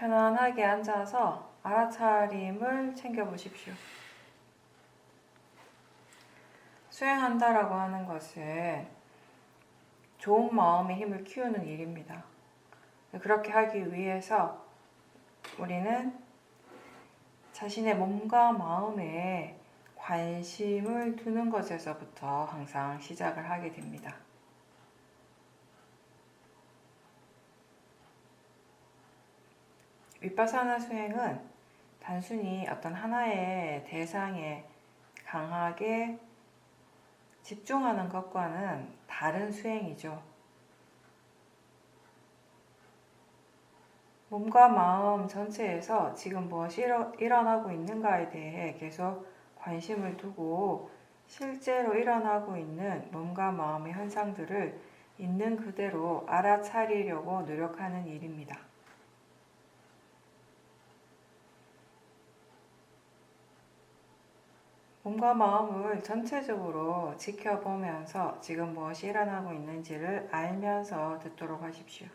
편안하게 앉아서 알아차림을 챙겨보십시오. 수행한다라고 하는 것은 좋은 마음의 힘을 키우는 일입니다. 그렇게 하기 위해서 우리는 자신의 몸과 마음에 관심을 두는 것에서부터 항상 시작을 하게 됩니다. 위파사나 수행은 단순히 어떤 하나의 대상에 강하게 집중하는 것과는 다른 수행이죠. 몸과 마음 전체에서 지금 무엇이 일어나고 있는가에 대해 계속 관심을 두고 실제로 일어나고 있는 몸과 마음의 현상들을 있는 그대로 알아차리려고 노력하는 일입니다. 몸과 마음을 전체적으로 지켜보면서 지금 무엇이 일어나고 있는지를 알면서 듣도록 하십시오.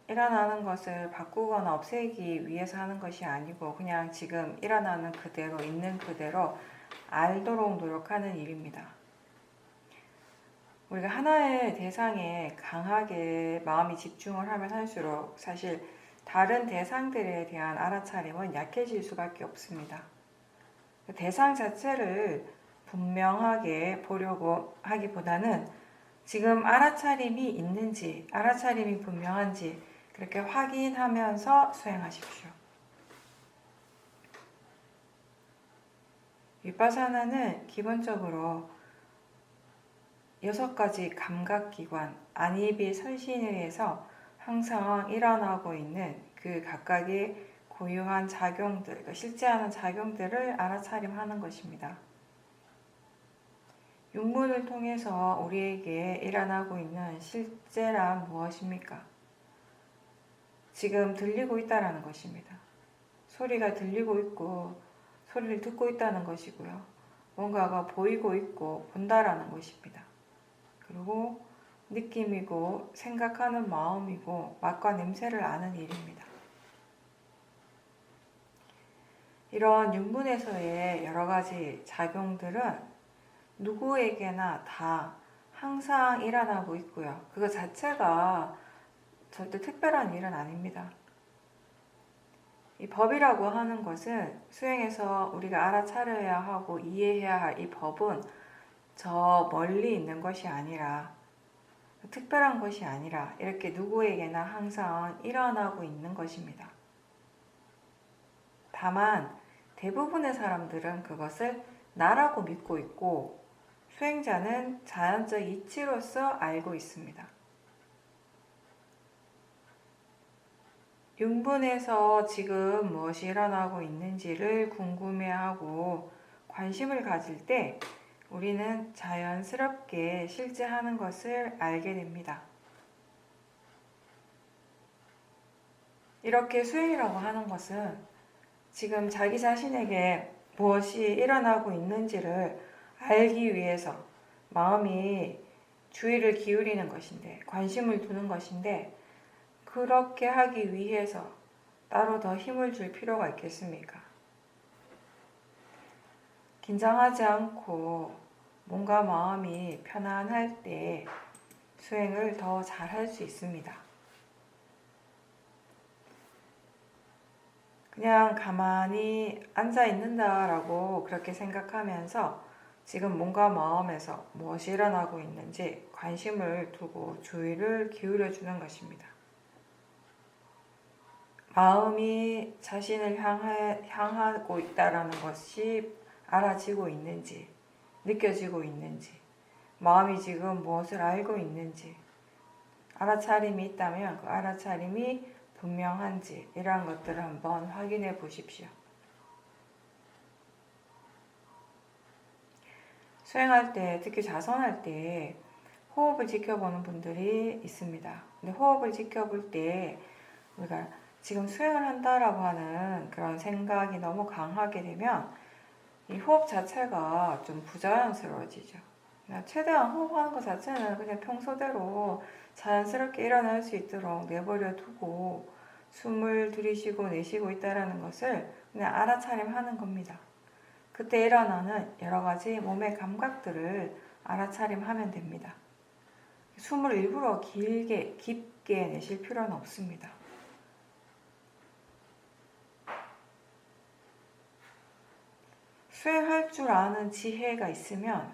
일어나는 것을 바꾸거나 없애기 위해서 하는 것이 아니고 그냥 지금 일어나는 그대로 있는 그대로 알도록 노력하는 일입니다. 우리가 하나의 대상에 강하게 마음이 집중을 하면 할수록 사실 다른 대상들에 대한 알아차림은 약해질 수밖에 없습니다. 대상 자체를 분명하게 보려고 하기보다는 지금 알아차림이 있는지, 알아차림이 분명한지 그렇게 확인하면서 수행하십시오. 위파사나는 기본적으로 6가지 감각기관, 안입이 설신에 의해서 항상 일어나고 있는 그 각각의 고유한 작용들, 실제하는 작용들을 알아차림하는 것입니다. 육문을 통해서 우리에게 일어나고 있는 실제란 무엇입니까? 지금 들리고 있다는 것입니다. 소리가 들리고 있고 소리를 듣고 있다는 것이고요. 뭔가가 보이고 있고 본다라는 것입니다. 그리고 느낌이고 생각하는 마음이고 맛과 냄새를 아는 일입니다. 이런 육문에서의 여러 가지 작용들은 누구에게나 다 항상 일어나고 있고요. 그거 자체가 절대 특별한 일은 아닙니다. 이 법이라고 하는 것은 수행에서 우리가 알아차려야 하고 이해해야 할 이 법은 저 멀리 있는 것이 아니라 특별한 것이 아니라 이렇게 누구에게나 항상 일어나고 있는 것입니다. 다만 대부분의 사람들은 그것을 나라고 믿고 있고 수행자는 자연적 이치로서 알고 있습니다. 육문에서 지금 무엇이 일어나고 있는지를 궁금해하고 관심을 가질 때 우리는 자연스럽게 실제하는 것을 알게 됩니다. 이렇게 수행이라고 하는 것은 지금 자기 자신에게 무엇이 일어나고 있는지를 알기 위해서 마음이 주의를 기울이는 것인데, 관심을 두는 것인데, 그렇게 하기 위해서 따로 더 힘을 줄 필요가 있겠습니까? 긴장하지 않고 몸과 마음이 편안할 때 수행을 더 잘할 수 있습니다. 그냥 가만히 앉아 있는다라고 그렇게 생각하면서 지금 몸과 마음에서 무엇이 일어나고 있는지 관심을 두고 주의를 기울여 주는 것입니다. 마음이 자신을 향하고 있다는 것이 알아지고 있는지, 느껴지고 있는지, 마음이 지금 무엇을 알고 있는지, 알아차림이 있다면 그 알아차림이 분명한지 이러한 것들을 한번 확인해 보십시오. 수행할 때, 특히 자선할 때 호흡을 지켜보는 분들이 있습니다. 근데 호흡을 지켜볼 때 우리가 지금 수행을 한다라고 하는 그런 생각이 너무 강하게 되면 이 호흡 자체가 좀 부자연스러워지죠. 최대한 호흡하는 것 자체는 그냥 평소대로 자연스럽게 일어날 수 있도록 내버려 두고 숨을 들이쉬고 내쉬고 있다는 것을 그냥 알아차림하는 겁니다. 그때 일어나는 여러 가지 몸의 감각들을 알아차림하면 됩니다. 숨을 일부러 길게 깊게 내쉴 필요는 없습니다. 수행할 줄 아는 지혜가 있으면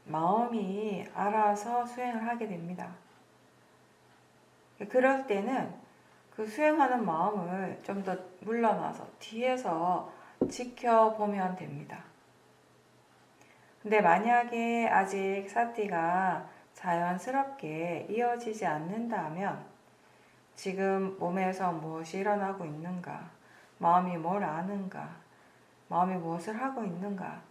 마음이 알아서 수행을 하게 됩니다. 그럴 때는 그 수행하는 마음을 좀 더 물러나서 뒤에서 지켜보면 됩니다. 근데 만약에 아직 사티가 자연스럽게 이어지지 않는다면 지금 몸에서 무엇이 일어나고 있는가, 마음이 뭘 아는가, 마음이 무엇을 하고 있는가,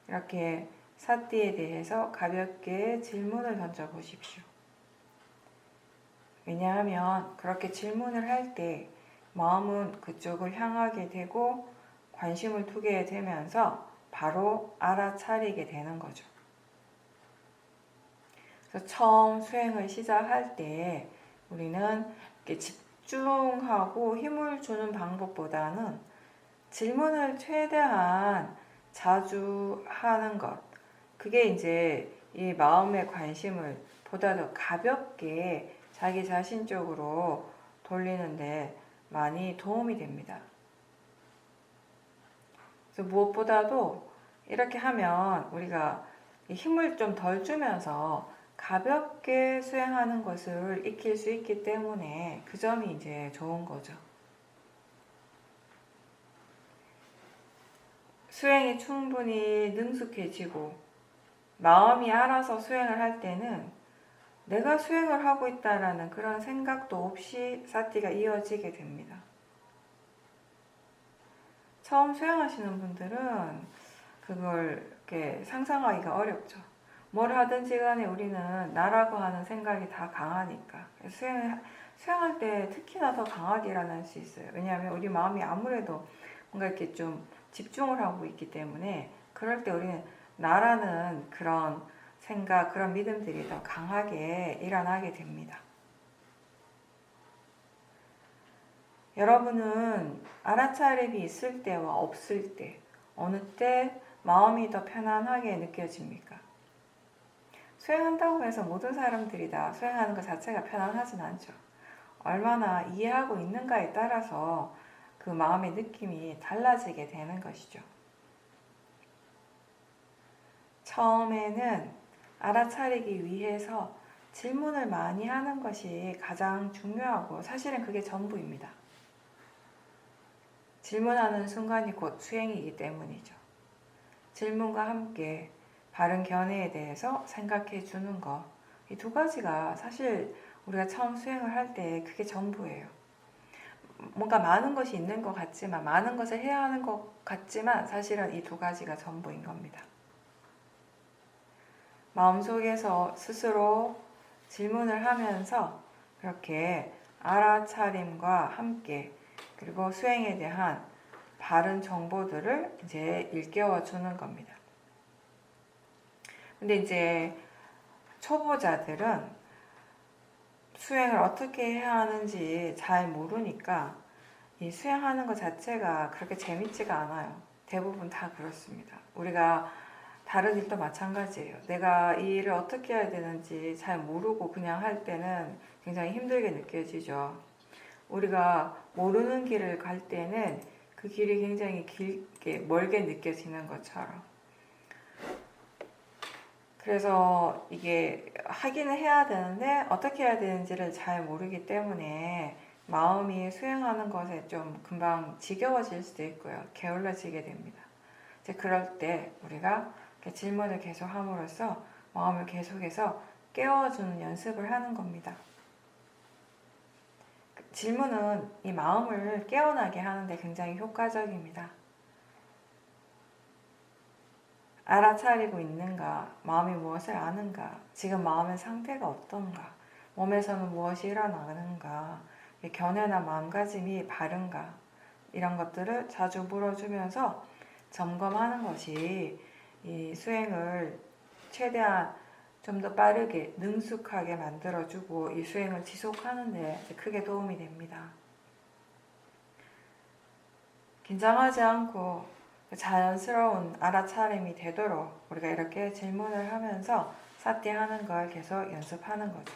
이렇게 사티에 대해서 가볍게 질문을 던져보십시오. 왜냐하면 그렇게 질문을 할 때 마음은 그쪽을 향하게 되고 관심을 두게 되면서 바로 알아차리게 되는 거죠. 그래서 처음 수행을 시작할 때 우리는 이렇게 집중하고 힘을 주는 방법보다는 질문을 최대한 자주 하는 것, 그게 이제 이 마음의 관심을 보다 더 가볍게 자기 자신 쪽으로 돌리는데 많이 도움이 됩니다. 그래서 무엇보다도 이렇게 하면 우리가 힘을 좀 덜 주면서 가볍게 수행하는 것을 익힐 수 있기 때문에 그 점이 이제 좋은 거죠. 수행이 충분히 능숙해지고 마음이 알아서 수행을 할 때는 내가 수행을 하고 있다라는 그런 생각도 없이 사티가 이어지게 됩니다. 처음 수행하시는 분들은 그걸 이렇게 상상하기가 어렵죠. 뭘 하든지 간에 우리는 나라고 하는 생각이 다 강하니까. 수행할 때 특히나 더 강하게 일어날 수 있어요. 왜냐하면 우리 마음이 아무래도 뭔가 이렇게 좀 집중을 하고 있기 때문에 그럴 때 우리는 나라는 그런 생각, 그런 믿음들이 더 강하게 일어나게 됩니다. 여러분은 알아차림이 있을 때와 없을 때, 어느 때 마음이 더 편안하게 느껴집니까? 수행한다고 해서 모든 사람들이 다 수행하는 것 자체가 편안하진 않죠. 얼마나 이해하고 있는가에 따라서 그 마음의 느낌이 달라지게 되는 것이죠. 처음에는 알아차리기 위해서 질문을 많이 하는 것이 가장 중요하고 사실은 그게 전부입니다. 질문하는 순간이 곧 수행이기 때문이죠. 질문과 함께 바른 견해에 대해서 생각해 주는 것, 이 두 가지가 사실 우리가 처음 수행을 할 때 그게 전부예요. 뭔가 많은 것이 있는 것 같지만, 많은 것을 해야 하는 것 같지만 사실은 이 두 가지가 전부인 겁니다. 마음속에서 스스로 질문을 하면서 그렇게 알아차림과 함께 그리고 수행에 대한 바른 정보들을 이제 일깨워 주는 겁니다. 근데 이제 초보자들은 수행을 어떻게 해야 하는지 잘 모르니까 이 수행하는 것 자체가 그렇게 재밌지가 않아요. 대부분 다 그렇습니다. 우리가 다른 일도 마찬가지예요. 내가 이 일을 어떻게 해야 되는지 잘 모르고 그냥 할 때는 굉장히 힘들게 느껴지죠. 우리가 모르는 길을 갈 때는 그 길이 굉장히 길게 멀게 느껴지는 것처럼. 그래서 이게 하기는 해야 되는데 어떻게 해야 되는지를 잘 모르기 때문에 마음이 수행하는 것에 좀 금방 지겨워질 수도 있고요. 게을러지게 됩니다. 이제 그럴 때 우리가 질문을 계속 함으로써 마음을 계속해서 깨워주는 연습을 하는 겁니다. 질문은 이 마음을 깨어나게 하는데 굉장히 효과적입니다. 알아차리고 있는가? 마음이 무엇을 아는가? 지금 마음의 상태가 어떤가? 몸에서는 무엇이 일어나는가? 견해나 마음가짐이 바른가? 이런 것들을 자주 물어주면서 점검하는 것이 이 수행을 최대한 좀 더 빠르게 능숙하게 만들어주고 이 수행을 지속하는 데 크게 도움이 됩니다. 긴장하지 않고 자연스러운 알아차림이 되도록 우리가 이렇게 질문을 하면서 사띠하는 걸 계속 연습하는 거죠.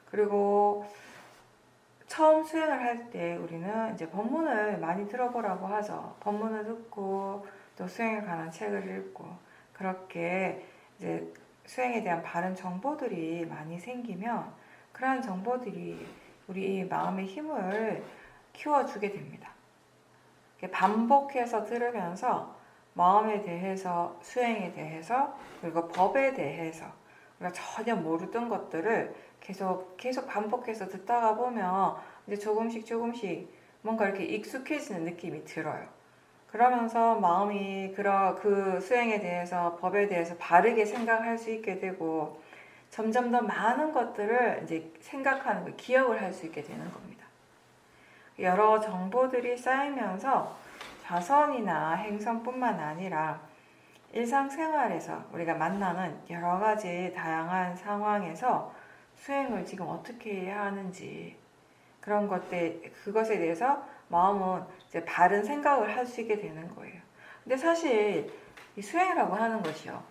그리고 처음 수행을 할 때 우리는 이제 법문을 많이 들어보라고 하죠. 법문을 듣고 또 수행에 관한 책을 읽고 그렇게 이제 수행에 대한 바른 정보들이 많이 생기면 그러한 정보들이 우리 마음의 힘을 키워주게 됩니다. 반복해서 들으면서 마음에 대해서, 수행에 대해서, 그리고 법에 대해서 우리가 전혀 모르던 것들을 계속 반복해서 듣다가 보면 이제 조금씩 뭔가 이렇게 익숙해지는 느낌이 들어요. 그러면서 마음이 그 수행에 대해서, 법에 대해서 바르게 생각할 수 있게 되고 점점 더 많은 것들을 이제 생각하는 거, 기억을 할 수 있게 되는 겁니다. 여러 정보들이 쌓이면서 자선이나 행선뿐만 아니라 일상생활에서 우리가 만나는 여러 가지 다양한 상황에서 수행을 지금 어떻게 해야 하는지 그런 그것에 대해서 마음은 이제 바른 생각을 할 수 있게 되는 거예요. 근데 사실 이 수행이라고 하는 것이요.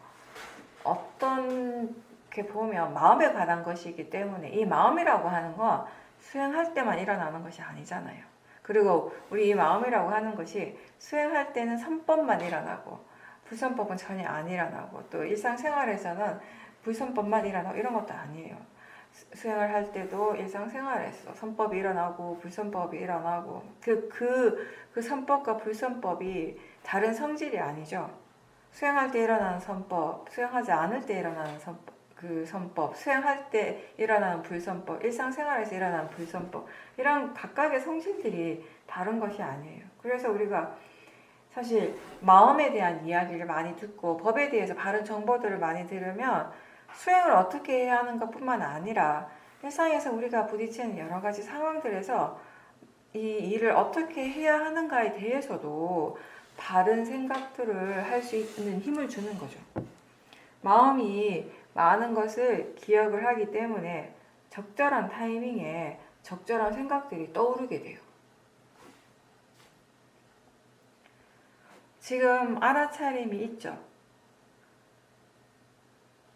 어떤 게 보면 마음에 관한 것이기 때문에 이 마음이라고 하는 건 수행할 때만 일어나는 것이 아니잖아요. 그리고 우리 이 마음이라고 하는 것이 수행할 때는 선법만 일어나고 불선법은 전혀 안 일어나고 또 일상생활에서는 불선법만 일어나고 이런 것도 아니에요. 수행을 할 때도 일상생활에서 선법이 일어나고 불선법이 일어나고 그 선법과 불선법이 다른 성질이 아니죠. 수행할 때 일어나는 선법, 수행하지 않을 때 일어나는 선법, 수행할 때 일어나는 불선법, 일상생활에서 일어나는 불선법 이런 각각의 성질들이 다른 것이 아니에요. 그래서 우리가 사실 마음에 대한 이야기를 많이 듣고 법에 대해서 바른 정보들을 많이 들으면 수행을 어떻게 해야 하는 것뿐만 아니라 일상에서 우리가 부딪히는 여러 가지 상황들에서 이 일을 어떻게 해야 하는가에 대해서도 바른 생각들을 할 수 있는 힘을 주는 거죠. 마음이 많은 것을 기억을 하기 때문에 적절한 타이밍에 적절한 생각들이 떠오르게 돼요. 지금 알아차림이 있죠.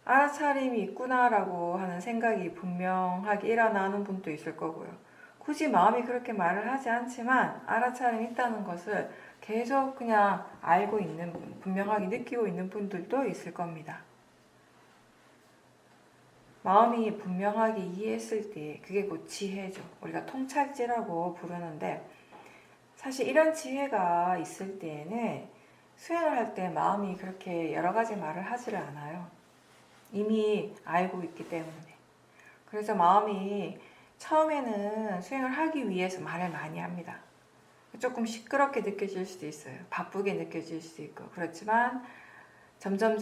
알아차림이 있구나라고 하는 생각이 분명하게 일어나는 분도 있을 거고요. 굳이 마음이 그렇게 말을 하지 않지만 알아차림이 있다는 것을 계속 그냥 알고 있는 분, 분명하게 느끼고 있는 분들도 있을 겁니다. 마음이 분명하게 이해했을 때 그게 곧 지혜죠. 우리가 통찰지라고 부르는데 사실 이런 지혜가 있을 때에는 수행을 할 때 마음이 그렇게 여러 가지 말을 하지를 않아요. 이미 알고 있기 때문에. 그래서 마음이 처음에는 수행을 하기 위해서 말을 많이 합니다. 조금 시끄럽게 느껴질 수도 있어요. 바쁘게 느껴질 수도 있고. 그렇지만 점점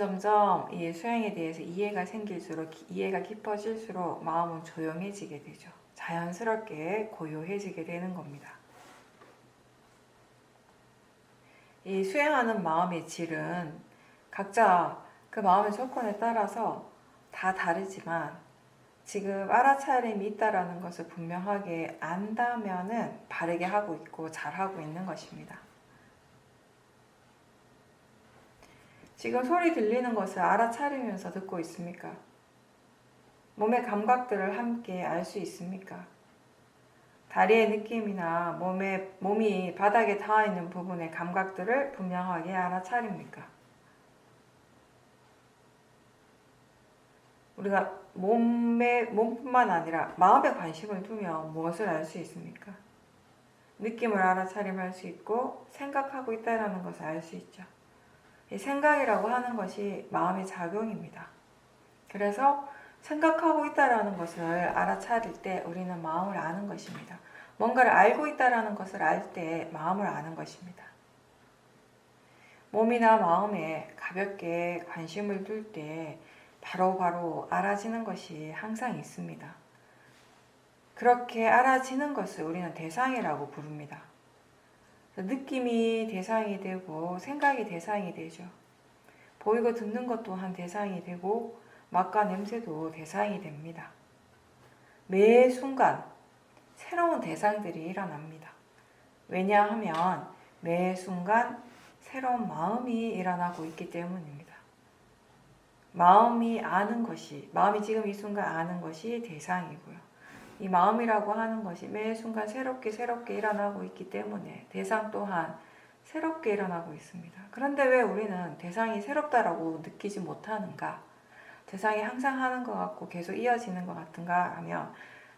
이 수행에 대해서 이해가 생길수록, 이해가 깊어질수록 마음은 조용해지게 되죠. 자연스럽게 고요해지게 되는 겁니다. 이 수행하는 마음의 질은 각자 그 마음의 조건에 따라서 다 다르지만 지금 알아차림이 있다라는 것을 분명하게 안다면은 바르게 하고 있고 잘하고 있는 것입니다. 지금 소리 들리는 것을 알아차리면서 듣고 있습니까? 몸의 감각들을 함께 알 수 있습니까? 다리의 느낌이나 몸이 바닥에 닿아 있는 부분의 감각들을 분명하게 알아차립니까? 우리가 몸뿐만 아니라 마음에 관심을 두면 무엇을 알 수 있습니까? 느낌을 알아차림할 수 있고 생각하고 있다는 것을 알 수 있죠. 이 생각이라고 하는 것이 마음의 작용입니다. 그래서 생각하고 있다는 것을 알아차릴 때 우리는 마음을 아는 것입니다. 뭔가를 알고 있다는 것을 알 때 마음을 아는 것입니다. 몸이나 마음에 가볍게 관심을 둘 때 바로바로 알아지는 것이 항상 있습니다. 그렇게 알아지는 것을 우리는 대상이라고 부릅니다. 느낌이 대상이 되고 생각이 대상이 되죠. 보이고 듣는 것 또한 대상이 되고 맛과 냄새도 대상이 됩니다. 매 순간 새로운 대상들이 일어납니다. 왜냐하면 매 순간 새로운 마음이 일어나고 있기 때문입니다. 마음이 지금 이 순간 아는 것이 대상이고요. 이 마음이라고 하는 것이 매 순간 새롭게 일어나고 있기 때문에 대상 또한 새롭게 일어나고 있습니다. 그런데 왜 우리는 대상이 새롭다라고 느끼지 못하는가? 대상이 항상 하는 것 같고 계속 이어지는 것 같은가 하면,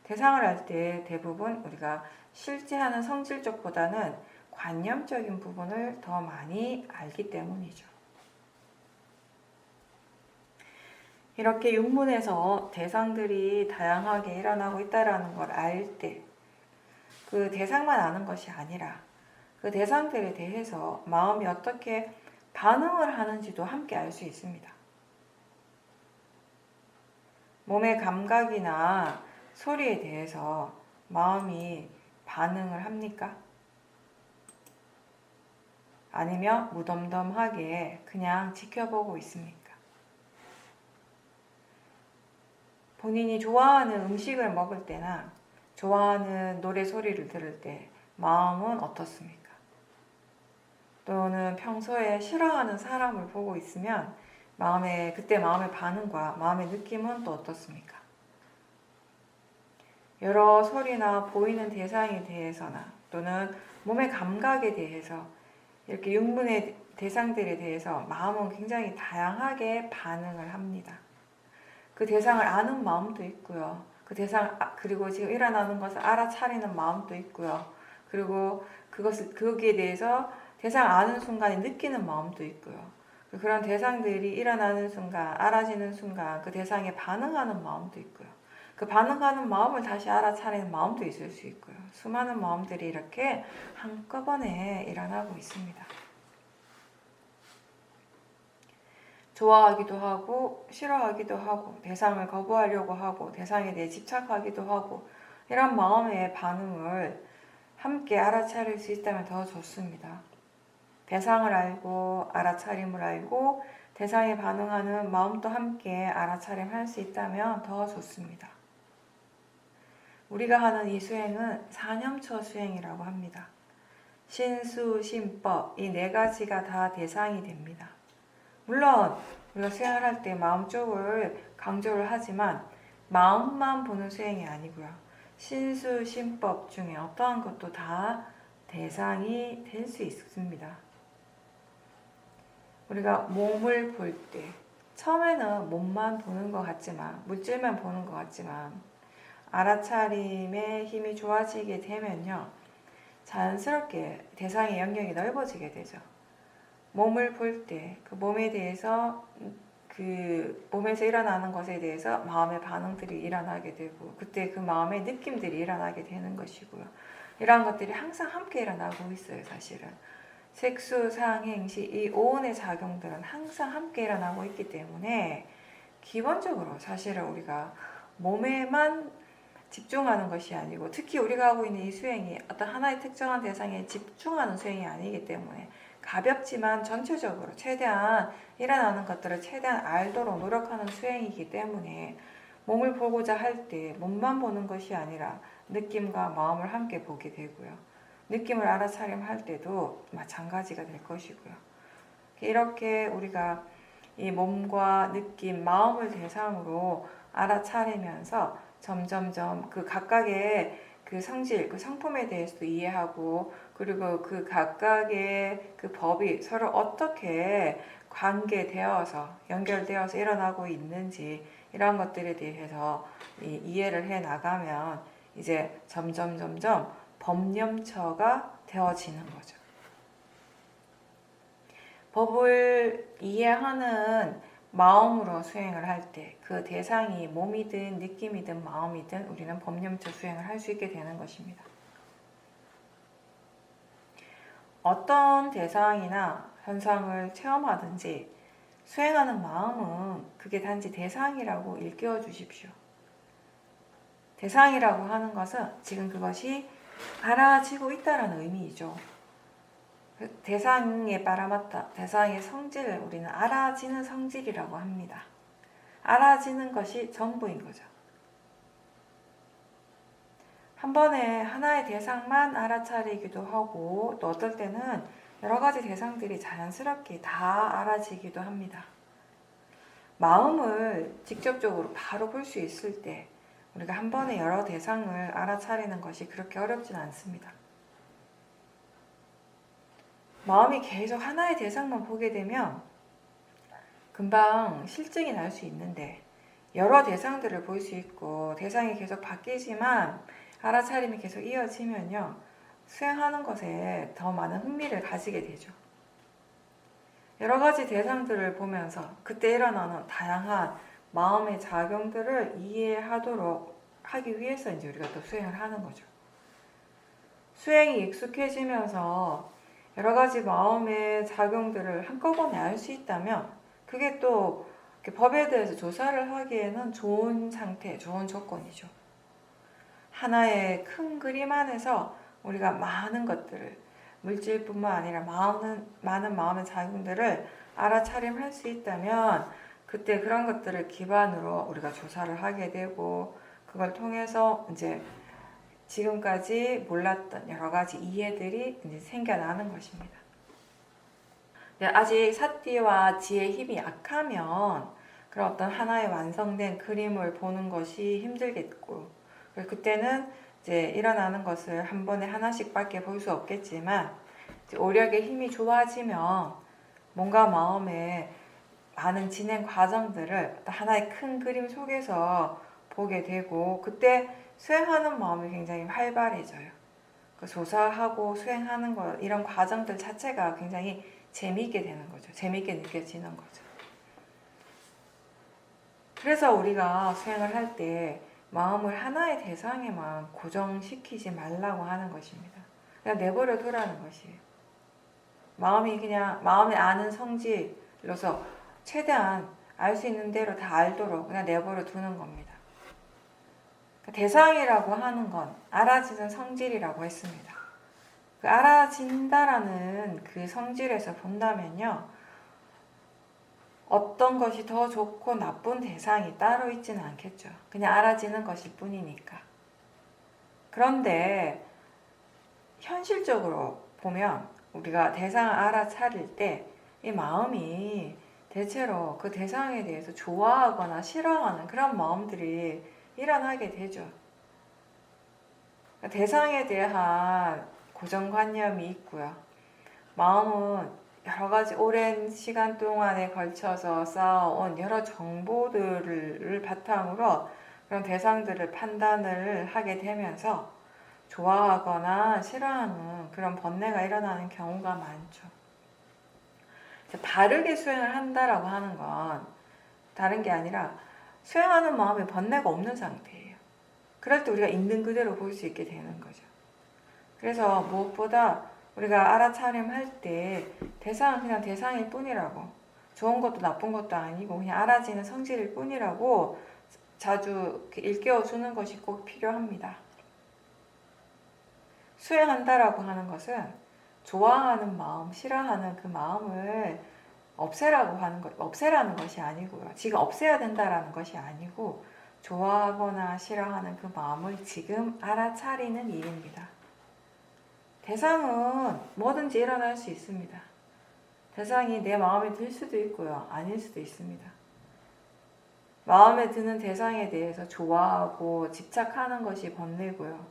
대상을 할 때 대부분 우리가 실제 하는 성질 쪽보다는 관념적인 부분을 더 많이 알기 때문이죠. 이렇게 육문에서 대상들이 다양하게 일어나고 있다는 걸 알 때, 그 대상만 아는 것이 아니라 그 대상들에 대해서 마음이 어떻게 반응을 하는지도 함께 알 수 있습니다. 몸의 감각이나 소리에 대해서 마음이 반응을 합니까? 아니면 무덤덤하게 그냥 지켜보고 있습니까? 본인이 좋아하는 음식을 먹을 때나 좋아하는 노래 소리를 들을 때 마음은 어떻습니까? 또는 평소에 싫어하는 사람을 보고 있으면 그때 마음의 반응과 마음의 느낌은 또 어떻습니까? 여러 소리나 보이는 대상에 대해서나 또는 몸의 감각에 대해서 이렇게 육문의 대상들에 대해서 마음은 굉장히 다양하게 반응을 합니다. 그 대상을 아는 마음도 있고요. 그리고 지금 일어나는 것을 알아차리는 마음도 있고요. 그리고 거기에 대해서 대상 아는 순간에 느끼는 마음도 있고요. 그런 대상들이 일어나는 순간, 알아지는 순간 그 대상에 반응하는 마음도 있고요. 그 반응하는 마음을 다시 알아차리는 마음도 있을 수 있고요. 수많은 마음들이 이렇게 한꺼번에 일어나고 있습니다. 좋아하기도 하고 싫어하기도 하고 대상을 거부하려고 하고 대상에 대해 집착하기도 하고, 이런 마음의 반응을 함께 알아차릴 수 있다면 더 좋습니다. 대상을 알고 알아차림을 알고 대상에 반응하는 마음도 함께 알아차림할 수 있다면 더 좋습니다. 우리가 하는 이 수행은 사념처 수행이라고 합니다. 신수, 신법, 이 네 가지가 다 대상이 됩니다. 물론 우리가 수행을 할 때 마음 쪽을 강조를 하지만 마음만 보는 수행이 아니고요. 신수, 신법 중에 어떠한 것도 다 대상이 될 수 있습니다. 우리가 몸을 볼 때 처음에는 몸만 보는 것 같지만, 물질만 보는 것 같지만 알아차림의 힘이 좋아지게 되면요, 자연스럽게 대상의 영역이 넓어지게 되죠. 몸을 볼 때 그 몸에 대해서, 그 몸에서 일어나는 것에 대해서 마음의 반응들이 일어나게 되고, 그때 그 마음의 느낌들이 일어나게 되는 것이고요. 이러한 것들이 항상 함께 일어나고 있어요. 사실은 색수, 상, 행시, 이 오온의 작용들은 항상 함께 일어나고 있기 때문에 기본적으로 사실은 우리가 몸에만 집중하는 것이 아니고, 특히 우리가 하고 있는 이 수행이 어떤 하나의 특정한 대상에 집중하는 수행이 아니기 때문에 가볍지만 전체적으로 최대한 일어나는 것들을 최대한 알도록 노력하는 수행이기 때문에, 몸을 보고자 할 때 몸만 보는 것이 아니라 느낌과 마음을 함께 보게 되고요. 느낌을 알아차림할 때도 마찬가지가 될 것이고요. 이렇게 우리가 이 몸과 느낌, 마음을 대상으로 알아차리면서 점점점 그 각각의 그 성질, 그 성품에 대해서도 이해하고, 그리고 그 각각의 그 법이 서로 어떻게 관계되어서 연결되어서 일어나고 있는지, 이런 것들에 대해서 이해를 해 나가면 이제 점점 법념처가 되어지는 거죠. 법을 이해하는 마음으로 수행을 할 때 그 대상이 몸이든 느낌이든 마음이든 우리는 법념처 수행을 할 수 있게 되는 것입니다. 어떤 대상이나 현상을 체험하든지 수행하는 마음은 그게 단지 대상이라고 일깨워 주십시오. 대상이라고 하는 것은 지금 그것이 알아지고 있다는 의미이죠. 대상에 빨아맞다, 대상의 성질을 우리는 알아지는 성질이라고 합니다. 알아지는 것이 전부인 거죠. 한 번에 하나의 대상만 알아차리기도 하고 또 어떨 때는 여러 가지 대상들이 자연스럽게 다 알아지기도 합니다. 마음을 직접적으로 바로 볼 수 있을 때 우리가 한 번에 여러 대상을 알아차리는 것이 그렇게 어렵진 않습니다. 마음이 계속 하나의 대상만 보게 되면 금방 실증이 날 수 있는데 여러 대상들을 볼 수 있고 대상이 계속 바뀌지만 알아차림이 계속 이어지면요. 수행하는 것에 더 많은 흥미를 가지게 되죠. 여러 가지 대상들을 보면서 그때 일어나는 다양한 마음의 작용들을 이해하도록 하기 위해서 이제 우리가 또 수행을 하는 거죠. 수행이 익숙해지면서 여러 가지 마음의 작용들을 한꺼번에 알 수 있다면 그게 또 법에 대해서 조사를 하기에는 좋은 상태, 좋은 조건이죠. 하나의 큰 그림 안에서 우리가 많은 것들을 물질뿐만 아니라 많은 마음의 작용들을 알아차림할 수 있다면 그때 그런 것들을 기반으로 우리가 조사를 하게 되고 그걸 통해서 이제 지금까지 몰랐던 여러 가지 이해들이 이제 생겨나는 것입니다. 아직 사띠와 지혜의 힘이 약하면 그런 어떤 하나의 완성된 그림을 보는 것이 힘들겠고 그때는 이제 일어나는 것을 한 번에 하나씩밖에 볼 수 없겠지만 오력의 힘이 좋아지면 뭔가 마음에 많은 진행 과정들을 하나의 큰 그림 속에서 보게 되고 그때 수행하는 마음이 굉장히 활발해져요. 조사하고 수행하는 것 이런 과정들 자체가 굉장히 재미있게 되는 거죠. 재미있게 느껴지는 거죠. 그래서 우리가 수행을 할 때 마음을 하나의 대상에만 고정시키지 말라고 하는 것입니다. 그냥 내버려 두라는 것이에요. 마음이 그냥 마음에 아는 성질로서 최대한 알 수 있는 대로 다 알도록 그냥 내버려 두는 겁니다. 대상이라고 하는 건 알아지는 성질이라고 했습니다. 그 알아진다라는 그 성질에서 본다면요. 어떤 것이 더 좋고 나쁜 대상이 따로 있지는 않겠죠. 그냥 알아지는 것일 뿐이니까. 그런데 현실적으로 보면 우리가 대상을 알아차릴 때 이 마음이 대체로 그 대상에 대해서 좋아하거나 싫어하는 그런 마음들이 일어나게 되죠. 대상에 대한 고정관념이 있고요. 마음은 여러 가지 오랜 시간 동안에 걸쳐서 쌓아온 여러 정보들을 바탕으로 그런 대상들을 판단을 하게 되면서 좋아하거나 싫어하는 그런 번뇌가 일어나는 경우가 많죠. 바르게 수행을 한다라고 하는 건 다른 게 아니라 수행하는 마음에 번뇌가 없는 상태예요. 그럴 때 우리가 있는 그대로 볼 수 있게 되는 거죠. 그래서 무엇보다 우리가 알아차림할 때 대상은 그냥 대상일 뿐이라고 좋은 것도 나쁜 것도 아니고 그냥 알아지는 성질일 뿐이라고 자주 일깨워주는 것이 꼭 필요합니다. 수행한다라고 하는 것은 좋아하는 마음, 싫어하는 그 마음을 없애라는 것이 아니고요. 지금 없애야 된다라는 것이 아니고 좋아하거나 싫어하는 그 마음을 지금 알아차리는 일입니다. 대상은 뭐든지 일어날 수 있습니다. 대상이 내 마음에 들 수도 있고요. 아닐 수도 있습니다. 마음에 드는 대상에 대해서 좋아하고 집착하는 것이 번뇌고요.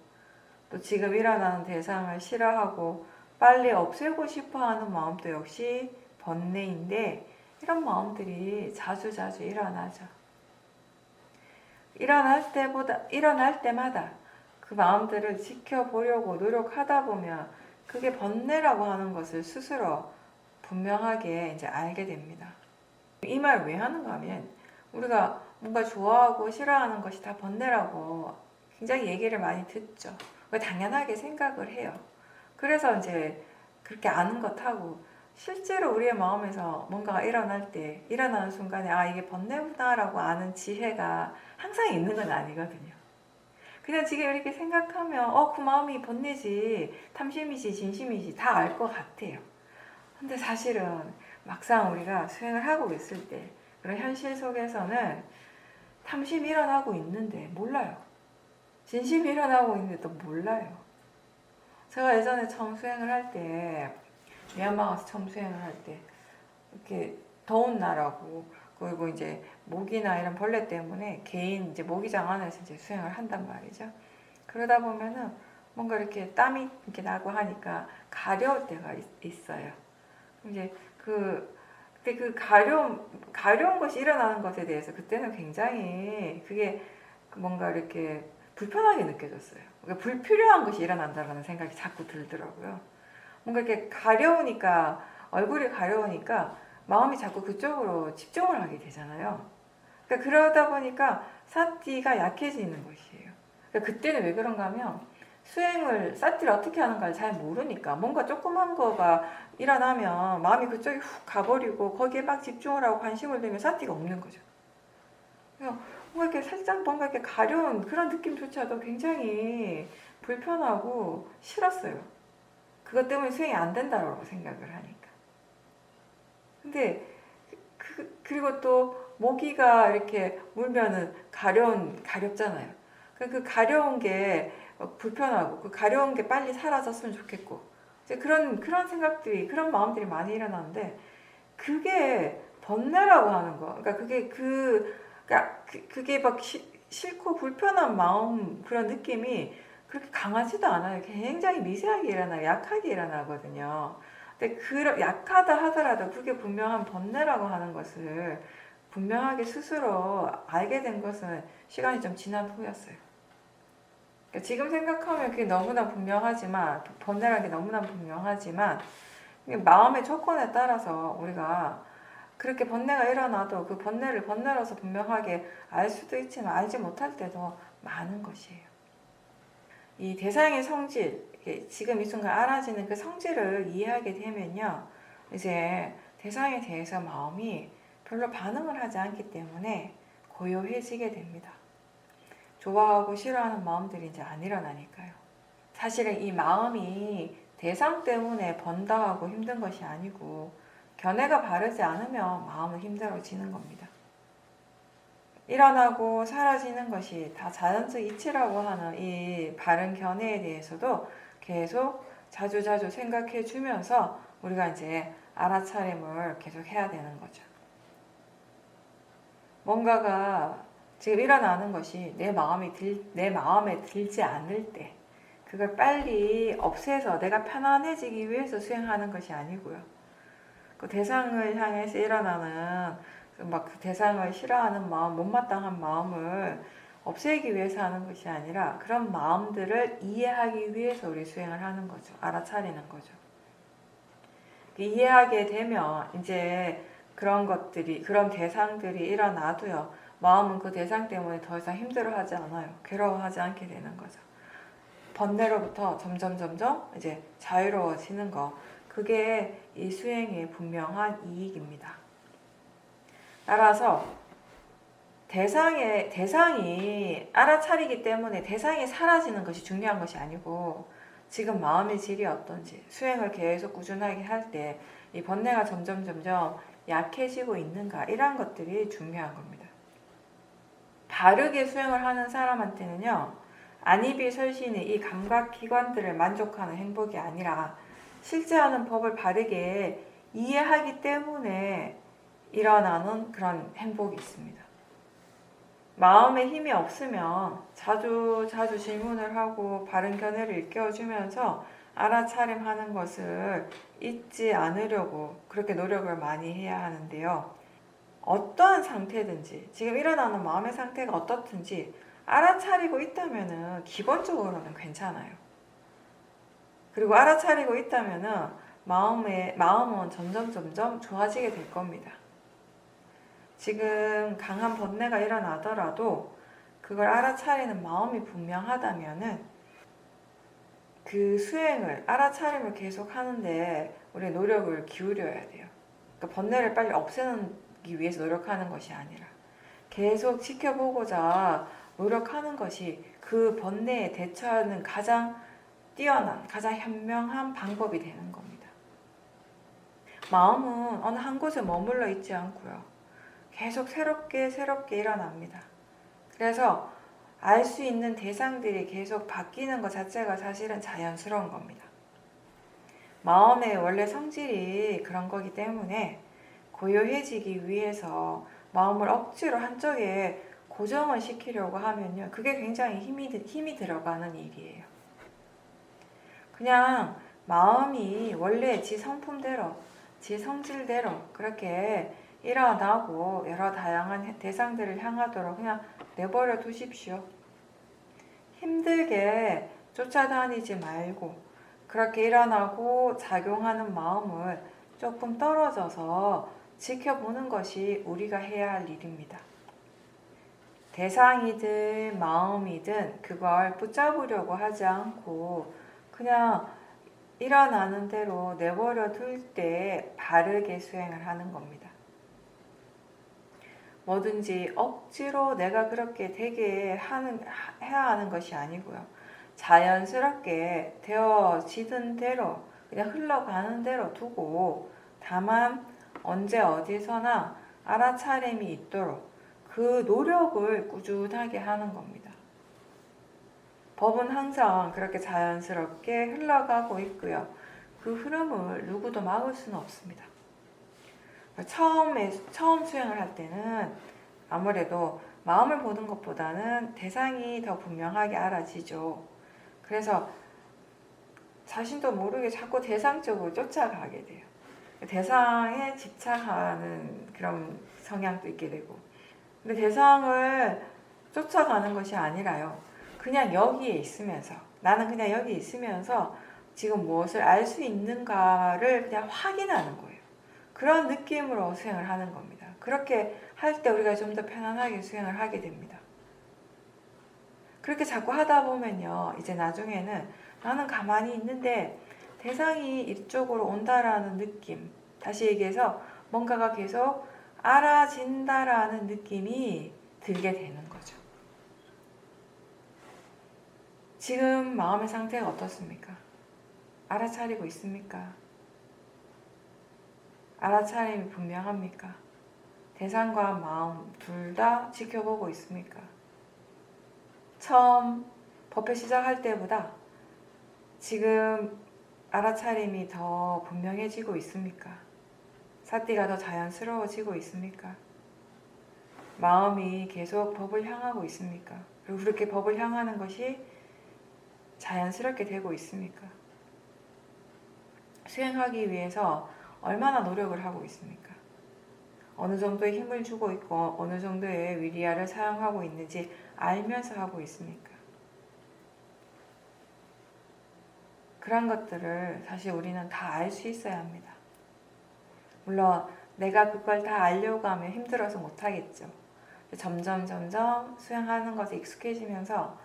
또 지금 일어나는 대상을 싫어하고 빨리 없애고 싶어하는 마음도 역시 번뇌인데 이런 마음들이 자주자주 일어나죠. 일어날 때마다 그 마음들을 지켜보려고 노력하다 보면 그게 번뇌라고 하는 것을 스스로 분명하게 이제 알게 됩니다. 이 말 왜 하는가 하면 우리가 뭔가 좋아하고 싫어하는 것이 다 번뇌라고 굉장히 얘기를 많이 듣죠. 당연하게 생각을 해요. 그래서 이제 그렇게 아는 것하고 실제로 우리의 마음에서 뭔가가 일어나는 순간에 이게 번뇌구나라고 아는 지혜가 항상 있는 건 아니거든요. 그냥 지금 이렇게 생각하면 그 마음이 번뇌지, 탐심이지, 진심이지 다 알 것 같아요. 근데 사실은 막상 우리가 수행을 하고 있을 때 그런 현실 속에서는 탐심이 일어나고 있는데 몰라요. 진심이 일어나고 있는데도 몰라요. 제가 예전에 처음 수행을 할 때, 미얀마 가서 처음 수행을 할 때, 이렇게 더운 나라고, 그리고 이제 모기나 이런 벌레 때문에 개인 이제 모기장 안에서 이제 수행을 한단 말이죠. 그러다 보면은 뭔가 이렇게 땀이 이렇게 나고 하니까 가려울 때가 있어요. 이제 그때 그 가려운 것이 일어나는 것에 대해서 그때는 굉장히 그게 뭔가 이렇게 불편하게 느껴졌어요. 그러니까 불필요한 것이 일어난다라는 생각이 자꾸 들더라고요. 뭔가 이렇게 가려우니까, 얼굴이 가려우니까 마음이 자꾸 그쪽으로 집중을 하게 되잖아요. 그러니까 그러다 보니까 사티가 약해지는 것이에요. 그러니까 그때는 왜 그런가 하면 사티를 어떻게 하는가를 잘 모르니까 뭔가 조그만 거가 일어나면 마음이 그쪽에 훅 가버리고 거기에 막 집중을 하고 관심을 두면 사티가 없는 거죠. 그래서 뭔가 이렇게 살짝 뭔가 이렇게 가려운 그런 느낌조차도 굉장히 불편하고 싫었어요. 그것 때문에 수행이 안 된다고 생각을 하니까. 근데 그리고 또 모기가 이렇게 물면은 가렵잖아요. 그 가려운 게 불편하고 그 가려운 게 빨리 사라졌으면 좋겠고 이제 그런 생각들이 그런 마음들이 많이 일어나는데 그게 번뇌라고 하는 거. 그러니까 그게 막 싫고 불편한 마음 그런 느낌이 그렇게 강하지도 않아요. 굉장히 미세하게 일어나요. 약하게 일어나거든요. 근데 약하다 하더라도 그게 분명한 번뇌라고 하는 것을 분명하게 스스로 알게 된 것은 시간이 좀 지난 후였어요. 그러니까 지금 생각하면 그게 너무나 분명하지만 번뇌라는 게 너무나 분명하지만 마음의 조건에 따라서 우리가 그렇게 번뇌가 일어나도 그 번뇌를 번뇌로서 분명하게 알 수도 있지만 알지 못할 때도 많은 것이에요. 이 대상의 성질, 지금 이 순간 알아지는 그 성질을 이해하게 되면요. 이제 대상에 대해서 마음이 별로 반응을 하지 않기 때문에 고요해지게 됩니다. 좋아하고 싫어하는 마음들이 이제 안 일어나니까요. 사실은 이 마음이 대상 때문에 번다하고 힘든 것이 아니고 견해가 바르지 않으면 마음은 힘들어지는 겁니다. 일어나고 사라지는 것이 다 자연적 이치라고 하는 이 바른 견해에 대해서도 계속 자주자주 생각해 주면서 우리가 이제 알아차림을 계속 해야 되는 거죠. 뭔가가 지금 일어나는 것이 내 마음에 들지 않을 때 그걸 빨리 없애서 내가 편안해지기 위해서 수행하는 것이 아니고요. 그 대상을 향해서 일어나는 막 그 대상을 싫어하는 마음, 못마땅한 마음을 없애기 위해서 하는 것이 아니라 그런 마음들을 이해하기 위해서 우리 수행을 하는 거죠. 알아차리는 거죠. 이해하게 되면 이제 그런 대상들이 일어나도요. 마음은 그 대상 때문에 더 이상 힘들어하지 않아요. 괴로워하지 않게 되는 거죠. 번뇌로부터 점점 이제 자유로워지는 거. 그게 이 수행의 분명한 이익입니다. 따라서 대상이 알아차리기 때문에 대상이 사라지는 것이 중요한 것이 아니고 지금 마음의 질이 어떤지 수행을 계속 꾸준하게 할 때 이 번뇌가 점점 약해지고 있는가 이런 것들이 중요한 겁니다. 바르게 수행을 하는 사람한테는요. 안이비설신의 이 감각기관들을 만족하는 행복이 아니라 실제 하는 법을 바르게 이해하기 때문에 일어나는 그런 행복이 있습니다. 마음에 힘이 없으면 자주 질문을 하고 바른 견해를 일깨워주면서 알아차림하는 것을 잊지 않으려고 그렇게 노력을 많이 해야 하는데요. 어떠한 상태든지 지금 일어나는 마음의 상태가 어떻든지 알아차리고 있다면 기본적으로는 괜찮아요. 그리고 알아차리고 있다면 마음은 점점 좋아지게 될 겁니다. 지금 강한 번뇌가 일어나더라도 그걸 알아차리는 마음이 분명하다면은 그 수행을 알아차림을 계속 하는데 우리 노력을 기울여야 돼요. 그러니까 번뇌를 빨리 없애기 위해서 노력하는 것이 아니라 계속 지켜보고자 노력하는 것이 그 번뇌에 대처하는 가장 뛰어난, 가장 현명한 방법이 되는 겁니다. 마음은 어느 한 곳에 머물러 있지 않고요. 계속 새롭게 일어납니다. 그래서 알 수 있는 대상들이 계속 바뀌는 것 자체가 사실은 자연스러운 겁니다. 마음의 원래 성질이 그런 거기 때문에 고요해지기 위해서 마음을 억지로 한쪽에 고정을 시키려고 하면요, 그게 굉장히 힘이 들어가는 일이에요. 그냥 마음이 원래 지 성품대로, 지 성질대로 그렇게 일어나고 여러 다양한 대상들을 향하도록 그냥 내버려 두십시오. 힘들게 쫓아다니지 말고 그렇게 일어나고 작용하는 마음을 조금 떨어져서 지켜보는 것이 우리가 해야 할 일입니다. 대상이든 마음이든 그걸 붙잡으려고 하지 않고 그냥 일어나는 대로 내버려 둘 때 바르게 수행을 하는 겁니다. 뭐든지 억지로 내가 그렇게 되게 해야 하는 것이 아니고요. 자연스럽게 되어지던 대로 그냥 흘러가는 대로 두고 다만 언제 어디서나 알아차림이 있도록 그 노력을 꾸준하게 하는 겁니다. 법은 항상 그렇게 자연스럽게 흘러가고 있고요. 그 흐름을 누구도 막을 수는 없습니다. 처음 수행을 할 때는 아무래도 마음을 보는 것보다는 대상이 더 분명하게 알아지죠. 그래서 자신도 모르게 자꾸 대상 쪽으로 쫓아가게 돼요. 대상에 집착하는 그런 성향도 있게 되고. 근데 대상을 쫓아가는 것이 아니라요. 그냥 여기에 있으면서, 나는 그냥 여기 있으면서 지금 무엇을 알 수 있는가를 그냥 확인하는 거예요. 그런 느낌으로 수행을 하는 겁니다. 그렇게 할 때 우리가 좀 더 편안하게 수행을 하게 됩니다. 그렇게 자꾸 하다 보면요, 이제 나중에는 나는 가만히 있는데 대상이 이쪽으로 온다라는 느낌, 다시 얘기해서 뭔가가 계속 알아진다라는 느낌이 들게 되는 거죠. 지금 마음의 상태가 어떻습니까? 알아차리고 있습니까? 알아차림이 분명합니까? 대상과 마음 둘 다 지켜보고 있습니까? 처음 법회 시작할 때보다 지금 알아차림이 더 분명해지고 있습니까? 사띠가 더 자연스러워지고 있습니까? 마음이 계속 법을 향하고 있습니까? 그리고 그렇게 법을 향하는 것이 자연스럽게 되고 있습니까? 수행하기 위해서 얼마나 노력을 하고 있습니까? 어느 정도의 힘을 주고 있고 어느 정도의 위리야를 사용하고 있는지 알면서 하고 있습니까? 그런 것들을 사실 우리는 다 알 수 있어야 합니다. 물론 내가 그걸 다 알려고 하면 힘들어서 못하겠죠. 점점 수행하는 것에 익숙해지면서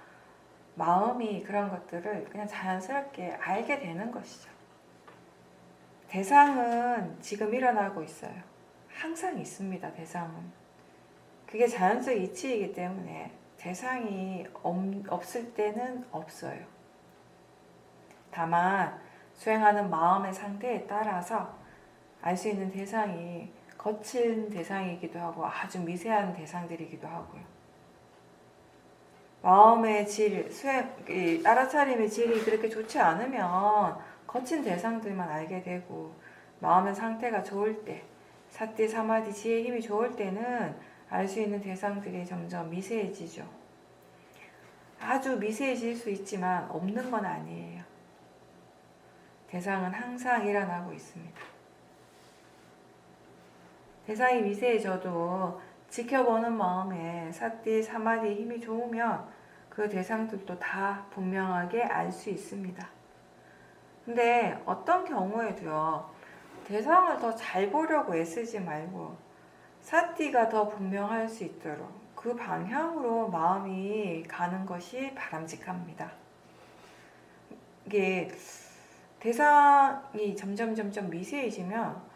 마음이 그런 것들을 그냥 자연스럽게 알게 되는 것이죠. 대상은 지금 일어나고 있어요. 항상 있습니다. 대상은. 그게 자연적 이치이기 때문에 대상이 없을 때는 없어요. 다만 수행하는 마음의 상태에 따라서 알 수 있는 대상이 거친 대상이기도 하고 아주 미세한 대상들이기도 하고요. 마음의 질, 알아차림의 질이 그렇게 좋지 않으면 거친 대상들만 알게 되고 마음의 상태가 좋을 때, 사띠, 사마디, 지혜의 힘이 좋을 때는 알 수 있는 대상들이 점점 미세해지죠. 아주 미세해질 수 있지만 없는 건 아니에요. 대상은 항상 일어나고 있습니다. 대상이 미세해져도 지켜보는 마음에 사띠, 사마디 힘이 좋으면 그 대상들도 다 분명하게 알 수 있습니다. 근데 어떤 경우에도요, 대상을 더 잘 보려고 애쓰지 말고 사띠가 더 분명할 수 있도록 그 방향으로 마음이 가는 것이 바람직합니다. 이게 대상이 점점 미세해지면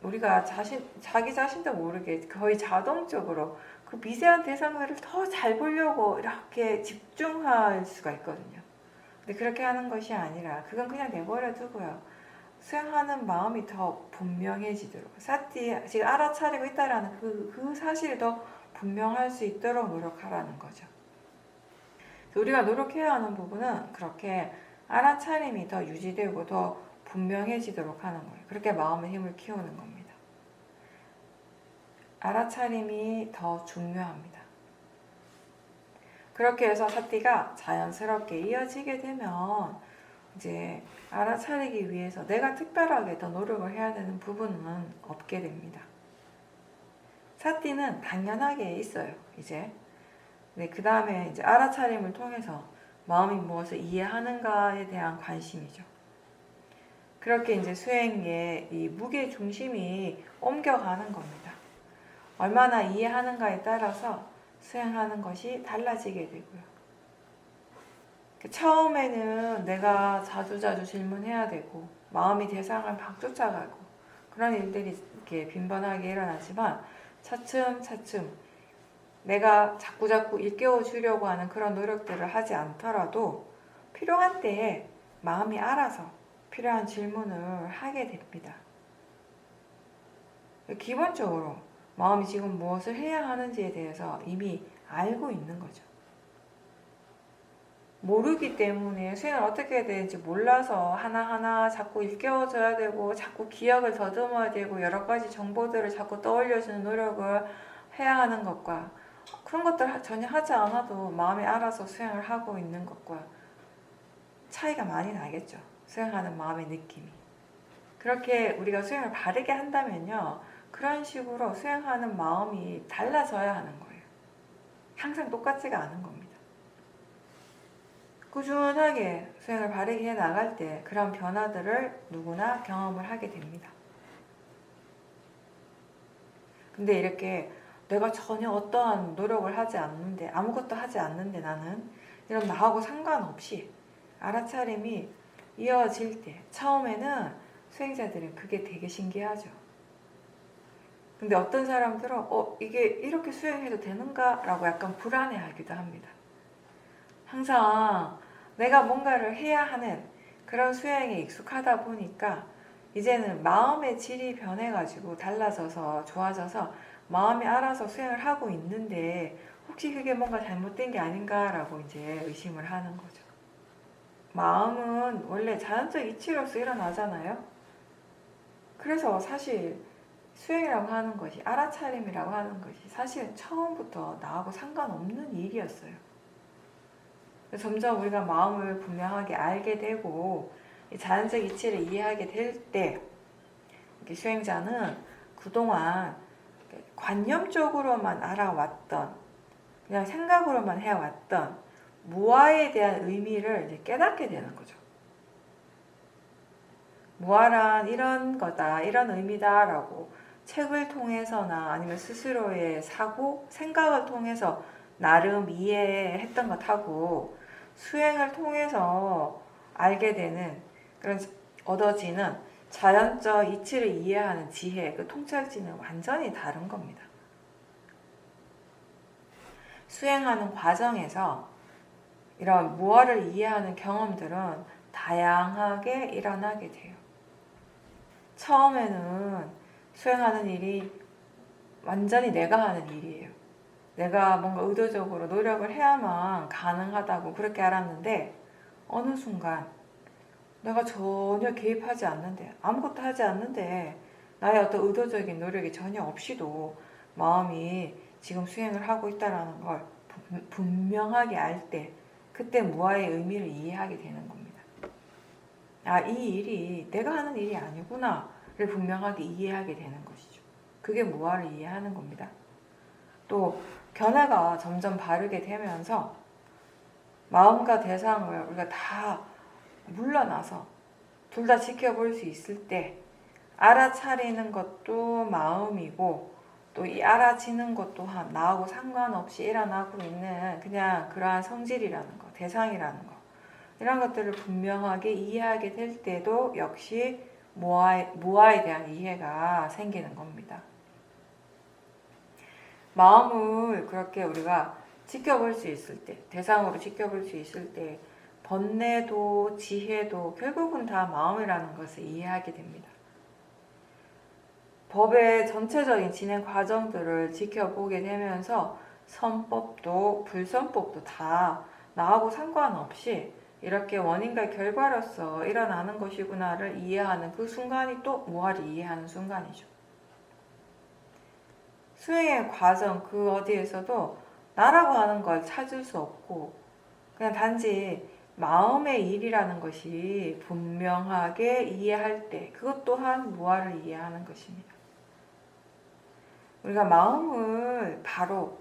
우리가 자기 자신도 모르게 거의 자동적으로 그 미세한 대상들을 더 잘 보려고 이렇게 집중할 수가 있거든요. 근데 그렇게 하는 것이 아니라 그건 그냥 내버려 두고요. 수행하는 마음이 더 분명해지도록 사띠 지금 알아차리고 있다라는 그 사실이 더 분명할 수 있도록 노력하라는 거죠. 우리가 노력해야 하는 부분은 그렇게 알아차림이 더 유지되고 더 분명해지도록 하는 거예요. 그렇게 마음의 힘을 키우는 겁니다. 알아차림이 더 중요합니다. 그렇게 해서 사띠가 자연스럽게 이어지게 되면 이제 알아차리기 위해서 내가 특별하게 더 노력을 해야 되는 부분은 없게 됩니다. 사띠는 당연하게 있어요. 이제 네, 그 다음에 이제 알아차림을 통해서 마음이 무엇을 이해하는가에 대한 관심이죠. 그렇게 이제 수행의 이 무게 중심이 옮겨가는 겁니다. 얼마나 이해하는가에 따라서 수행하는 것이 달라지게 되고요. 처음에는 내가 자주자주 질문해야 되고 마음이 대상을 막 쫓아가고 그런 일들이 이렇게 빈번하게 일어나지만 차츰차츰 내가 자꾸자꾸 일깨워 주려고 하는 그런 노력들을 하지 않더라도 필요한 때에 마음이 알아서 필요한 질문을 하게 됩니다. 기본적으로 마음이 지금 무엇을 해야 하는지에 대해서 이미 알고 있는 거죠. 모르기 때문에 수행을 어떻게 해야 되는지 몰라서 하나하나 자꾸 일깨워줘야 되고 자꾸 기억을 더듬어야 되고 여러 가지 정보들을 자꾸 떠올려주는 노력을 해야 하는 것과 그런 것들 전혀 하지 않아도 마음이 알아서 수행을 하고 있는 것과 차이가 많이 나겠죠. 수행하는 마음의 느낌이. 그렇게 우리가 수행을 바르게 한다면요. 그런 식으로 수행하는 마음이 달라져야 하는 거예요. 항상 똑같지가 않은 겁니다. 꾸준하게 수행을 바르게 해 나갈 때 그런 변화들을 누구나 경험을 하게 됩니다. 근데 이렇게 내가 전혀 어떠한 노력을 하지 않는데 아무것도 하지 않는데 나는 이런 나하고 상관없이 알아차림이 이어질 때 처음에는 수행자들은 그게 되게 신기하죠. 근데 어떤 사람들은 이게 이렇게 수행해도 되는가? 라고 약간 불안해하기도 합니다. 항상 내가 뭔가를 해야 하는 그런 수행에 익숙하다 보니까 이제는 마음의 질이 변해가지고 달라져서 좋아져서 마음이 알아서 수행을 하고 있는데 혹시 그게 뭔가 잘못된 게 아닌가라고 이제 의심을 하는 거죠. 마음은 원래 자연적 이치로서 일어나잖아요. 그래서 사실 수행이라고 하는 것이 알아차림이라고 하는 것이 사실은 처음부터 나하고 상관없는 일이었어요. 점점 우리가 마음을 분명하게 알게 되고 자연적 이치를 이해하게 될 때 수행자는 그동안 관념적으로만 알아왔던 그냥 생각으로만 해왔던 무아에 대한 의미를 이제 깨닫게 되는 거죠. 무아란 이런 거다, 이런 의미다 라고 책을 통해서나 아니면 스스로의 사고, 생각을 통해서 나름 이해했던 것하고 수행을 통해서 알게 되는 그런 얻어지는 자연적 이치를 이해하는 지혜, 그 통찰지는 완전히 다른 겁니다. 수행하는 과정에서 이런 무아를 이해하는 경험들은 다양하게 일어나게 돼요. 처음에는 수행하는 일이 완전히 내가 하는 일이에요. 내가 뭔가 의도적으로 노력을 해야만 가능하다고 그렇게 알았는데 어느 순간 내가 전혀 개입하지 않는데 아무것도 하지 않는데 나의 어떤 의도적인 노력이 전혀 없이도 마음이 지금 수행을 하고 있다는 걸 분명하게 알 때 그때 무아의 의미를 이해하게 되는 겁니다. 이 일이 내가 하는 일이 아니구나를 분명하게 이해하게 되는 것이죠. 그게 무아를 이해하는 겁니다. 또 견해가 점점 바르게 되면서 마음과 대상을 우리가 다 물러나서 둘 다 지켜볼 수 있을 때 알아차리는 것도 마음이고 또 이 알아지는 것 또한 나하고 상관없이 일어나고 있는 그냥 그러한 성질이라는 거, 대상이라는 거 이런 것들을 분명하게 이해하게 될 때도 역시 무아에 대한 이해가 생기는 겁니다. 마음을 그렇게 우리가 지켜볼 수 있을 때, 대상으로 지켜볼 수 있을 때 번뇌도 지혜도 결국은 다 마음이라는 것을 이해하게 됩니다. 법의 전체적인 진행 과정들을 지켜보게 되면서 선법도 불선법도 다 나하고 상관없이 이렇게 원인과 결과로서 일어나는 것이구나를 이해하는 그 순간이 또 무아를 이해하는 순간이죠. 수행의 과정 그 어디에서도 나라고 하는 걸 찾을 수 없고 그냥 단지 마음의 일이라는 것이 분명하게 이해할 때 그것 또한 무아를 이해하는 것입니다. 우리가 마음을 바로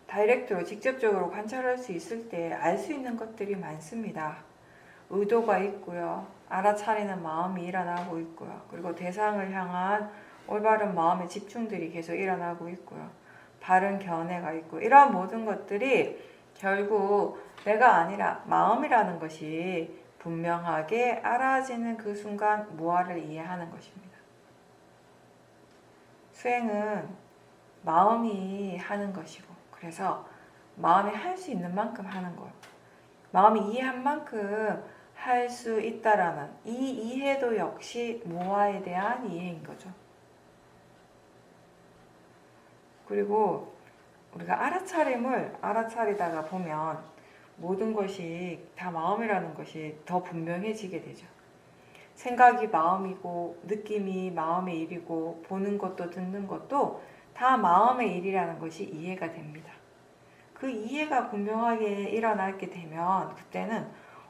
다이렉트로 직접적으로 관찰할 수 있을 때 알 수 있는 것들이 많습니다. 의도가 있고요. 알아차리는 마음이 일어나고 있고요. 그리고 대상을 향한 올바른 마음의 집중들이 계속 일어나고 있고요. 바른 견해가 있고 이러한 모든 것들이 결국 내가 아니라 마음이라는 것이 분명하게 알아지는 그 순간 무아를 이해하는 것입니다. 수행은 마음이 하는 것이고 그래서 마음이 할 수 있는 만큼 하는 거예요. 마음이 이해한 만큼 할 수 있다라는 이 이해도 역시 무아에 대한 이해인 거죠. 그리고 우리가 알아차림을 알아차리다가 보면 모든 것이 다 마음이라는 것이 더 분명해지게 되죠. 생각이 마음이고 느낌이 마음의 일이고 보는 것도 듣는 것도 다 마음의 일이라는 것이 이해가 됩니다. 그 이해가 분명하게 일어나게 되면 그때는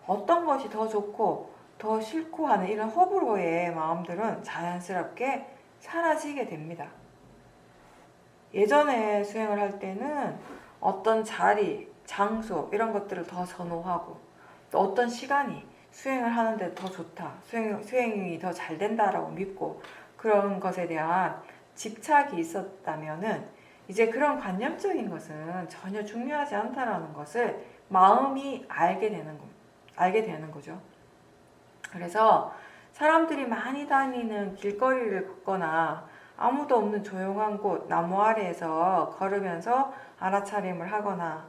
어떤 것이 더 좋고 더 싫고 하는 이런 호불호의 마음들은 자연스럽게 사라지게 됩니다. 예전에 수행을 할 때는 어떤 자리, 장소 이런 것들을 더 선호하고 또 어떤 시간이 수행을 하는데 더 좋다, 수행이 더 잘 된다라고 믿고 그런 것에 대한 집착이 있었다면은 이제 그런 관념적인 것은 전혀 중요하지 않다라는 것을 마음이 알게 되는 거죠. 그래서 사람들이 많이 다니는 길거리를 걷거나 아무도 없는 조용한 곳, 나무 아래에서 걸으면서 알아차림을 하거나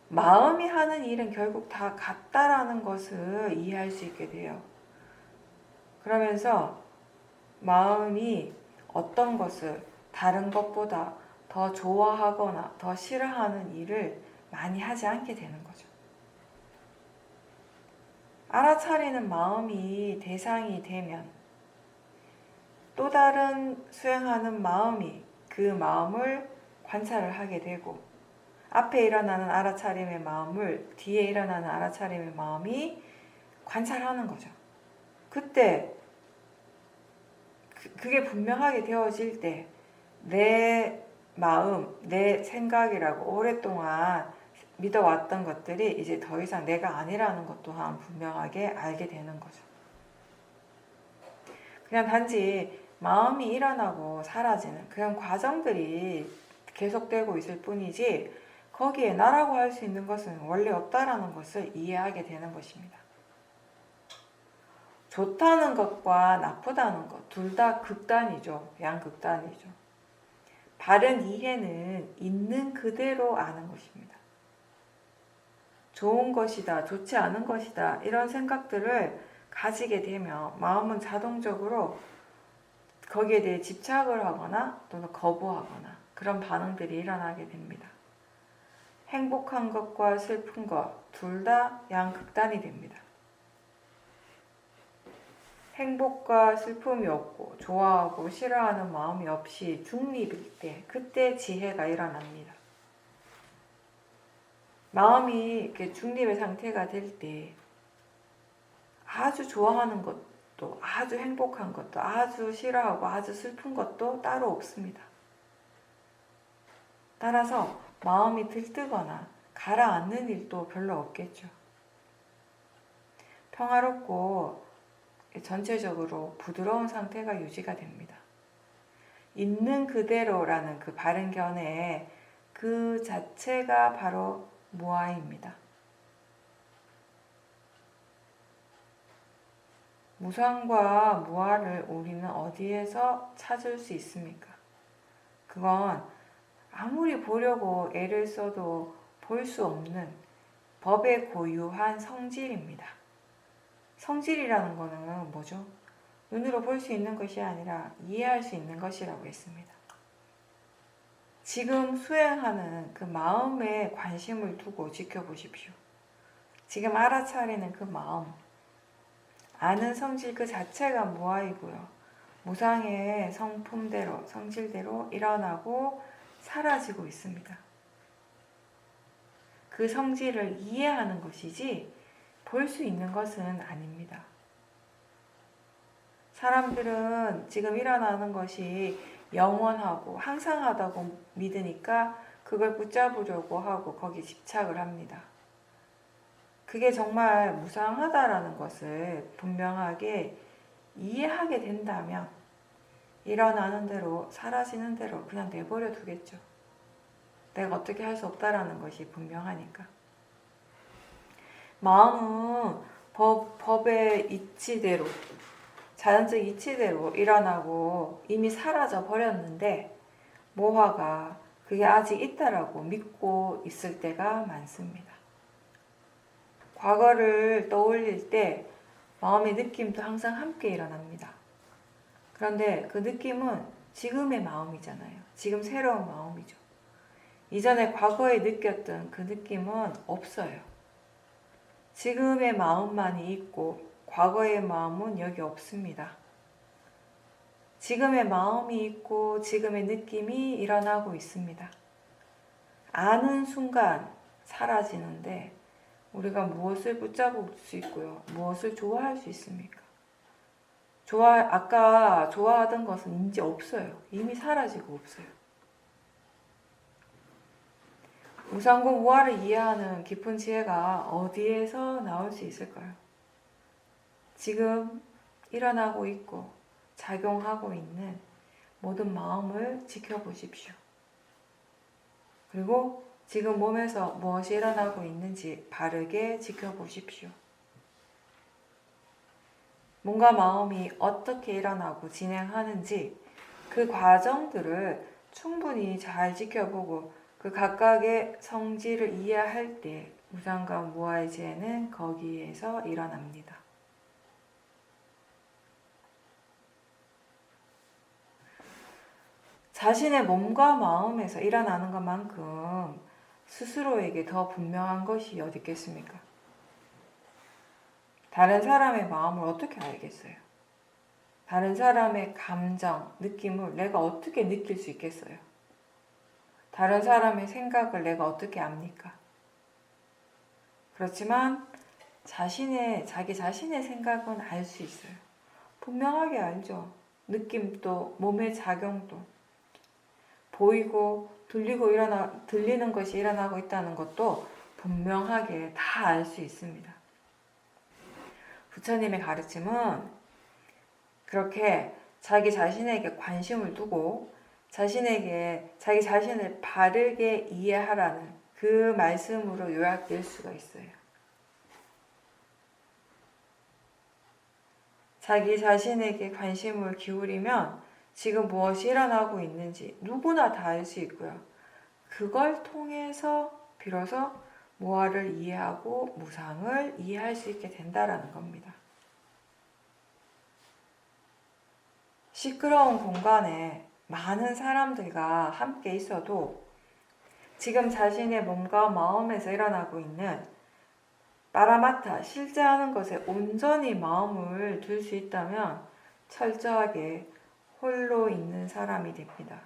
마음이 하는 일은 결국 다 같다라는 것을 이해할 수 있게 돼요. 그러면서 마음이 어떤 것을 다른 것보다 더 좋아하거나 더 싫어하는 일을 많이 하지 않게 되는 거죠. 알아차리는 마음이 대상이 되면 또 다른 수행하는 마음이 그 마음을 관찰을 하게 되고 앞에 일어나는 알아차림의 마음을 뒤에 일어나는 알아차림의 마음이 관찰하는 거죠. 그때 그게 분명하게 되어질 때 내 마음, 내 생각이라고 오랫동안 믿어왔던 것들이 이제 더 이상 내가 아니라는 것 또한 분명하게 알게 되는 거죠. 그냥 단지 마음이 일어나고 사라지는 그런 과정들이 계속되고 있을 뿐이지 거기에 나라고 할 수 있는 것은 원래 없다라는 것을 이해하게 되는 것입니다. 좋다는 것과 나쁘다는 것 둘 다 극단이죠. 양극단이죠. 바른 이해는 있는 그대로 아는 것입니다. 좋은 것이다, 좋지 않은 것이다 이런 생각들을 가지게 되면 마음은 자동적으로 거기에 대해 집착을 하거나 또는 거부하거나 그런 반응들이 일어나게 됩니다. 행복한 것과 슬픈 것 둘 다 양극단이 됩니다. 행복과 슬픔이 없고 좋아하고 싫어하는 마음이 없이 중립일 때 그때 지혜가 일어납니다. 마음이 이렇게 중립의 상태가 될 때 아주 좋아하는 것도 아주 행복한 것도 아주 싫어하고 아주 슬픈 것도 따로 없습니다. 따라서 마음이 들뜨거나 가라앉는 일도 별로 없겠죠. 평화롭고 전체적으로 부드러운 상태가 유지가 됩니다. 있는 그대로라는 그 바른 견해 그 자체가 바로 무아입니다. 무상과 무아를 우리는 어디에서 찾을 수 있습니까? 그건 아무리 보려고 애를 써도 볼 수 없는 법의 고유한 성질입니다. 성질이라는 거는 뭐죠? 눈으로 볼 수 있는 것이 아니라 이해할 수 있는 것이라고 했습니다. 지금 수행하는 그 마음에 관심을 두고 지켜보십시오. 지금 알아차리는 그 마음, 아는 성질 그 자체가 무아이고요. 무상의 성품대로, 성질대로 일어나고 사라지고 있습니다. 그 성질을 이해하는 것이지 볼 수 있는 것은 아닙니다. 사람들은 지금 일어나는 것이 영원하고 항상하다고 믿으니까 그걸 붙잡으려고 하고 거기에 집착을 합니다. 그게 정말 무상하다라는 것을 분명하게 이해하게 된다면 일어나는 대로 사라지는 대로 그냥 내버려 두겠죠. 내가 어떻게 할 수 없다라는 것이 분명하니까. 마음은 법의 이치대로, 자연적 이치대로 일어나고 이미 사라져 버렸는데 모화가 그게 아직 있다라고 믿고 있을 때가 많습니다. 과거를 떠올릴 때 마음의 느낌도 항상 함께 일어납니다. 그런데 그 느낌은 지금의 마음이잖아요. 지금 새로운 마음이죠. 이전에 과거에 느꼈던 그 느낌은 없어요. 지금의 마음만이 있고 과거의 마음은 여기 없습니다. 지금의 마음이 있고 지금의 느낌이 일어나고 있습니다. 아는 순간 사라지는데 우리가 무엇을 붙잡을 수 있고요. 무엇을 좋아할 수 있습니까? 아까 좋아하던 것은 이제 없어요. 이미 사라지고 없어요. 무상고 무아를 이해하는 깊은 지혜가 어디에서 나올 수 있을까요? 지금 일어나고 있고 작용하고 있는 모든 마음을 지켜보십시오. 그리고 지금 몸에서 무엇이 일어나고 있는지 바르게 지켜보십시오. 몸과 마음이 어떻게 일어나고 진행하는지 그 과정들을 충분히 잘 지켜보고 그 각각의 성질을 이해할 때 무상과 무아의 지혜는 거기에서 일어납니다. 자신의 몸과 마음에서 일어나는 것만큼 스스로에게 더 분명한 것이 어디 있겠습니까? 다른 사람의 마음을 어떻게 알겠어요? 다른 사람의 감정, 느낌을 내가 어떻게 느낄 수 있겠어요? 다른 사람의 생각을 내가 어떻게 압니까? 그렇지만 자기 자신의 생각은 알 수 있어요. 분명하게 알죠. 느낌도 몸의 작용도 보이고 들리는 것이 일어나고 있다는 것도 분명하게 다 알 수 있습니다. 부처님의 가르침은 그렇게 자기 자신에게 관심을 두고 자기 자신을 바르게 이해하라는 그 말씀으로 요약될 수가 있어요. 자기 자신에게 관심을 기울이면 지금 무엇이 일어나고 있는지 누구나 다 알 수 있고요. 그걸 통해서 비로소 무아를 이해하고 무상을 이해할 수 있게 된다라는 겁니다. 시끄러운 공간에 많은 사람들과 함께 있어도 지금 자신의 몸과 마음에서 일어나고 있는 빠라마타, 실제하는 것에 온전히 마음을 둘 수 있다면 철저하게 홀로 있는 사람이 됩니다.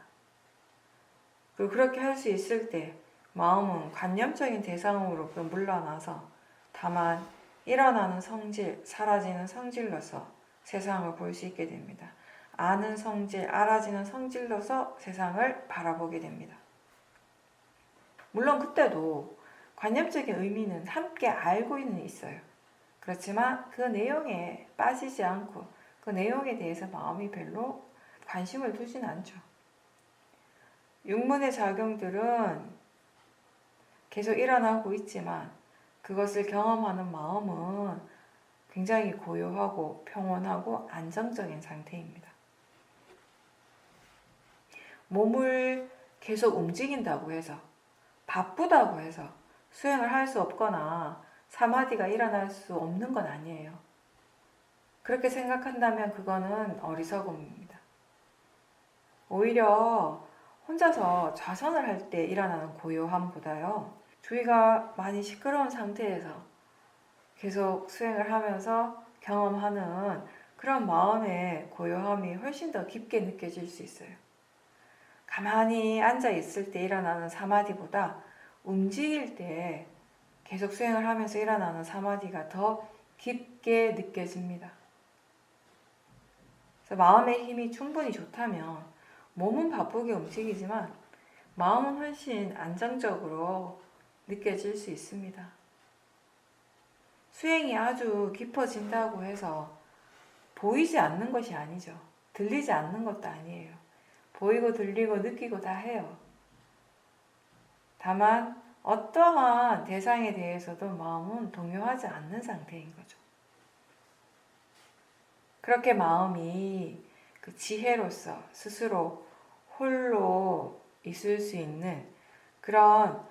그리고 그렇게 할 수 있을 때 마음은 관념적인 대상으로 물러나서 다만 일어나는 성질, 사라지는 성질로서 세상을 볼 수 있게 됩니다. 아는 성질, 알아지는 성질로서 세상을 바라보게 됩니다. 물론 그때도 관념적인 의미는 함께 알고는 있어요. 그렇지만 그 내용에 빠지지 않고 그 내용에 대해서 마음이 별로 관심을 두진 않죠. 육문의 작용들은 계속 일어나고 있지만 그것을 경험하는 마음은 굉장히 고요하고 평온하고 안정적인 상태입니다. 몸을 계속 움직인다고 해서 바쁘다고 해서 수행을 할 수 없거나 사마디가 일어날 수 없는 건 아니에요. 그렇게 생각한다면 그거는 어리석음입니다. 오히려 혼자서 좌선을 할 때 일어나는 고요함보다요. 주위가 많이 시끄러운 상태에서 계속 수행을 하면서 경험하는 그런 마음의 고요함이 훨씬 더 깊게 느껴질 수 있어요. 가만히 앉아 있을 때 일어나는 사마디보다 움직일 때 계속 수행을 하면서 일어나는 사마디가 더 깊게 느껴집니다. 그래서 마음의 힘이 충분히 좋다면 몸은 바쁘게 움직이지만 마음은 훨씬 안정적으로 느껴질 수 있습니다. 수행이 아주 깊어진다고 해서 보이지 않는 것이 아니죠. 들리지 않는 것도 아니에요. 보이고 들리고 느끼고 다 해요. 다만 어떠한 대상에 대해서도 마음은 동요하지 않는 상태인 거죠. 그렇게 마음이 그 지혜로서 스스로 홀로 있을 수 있는 그런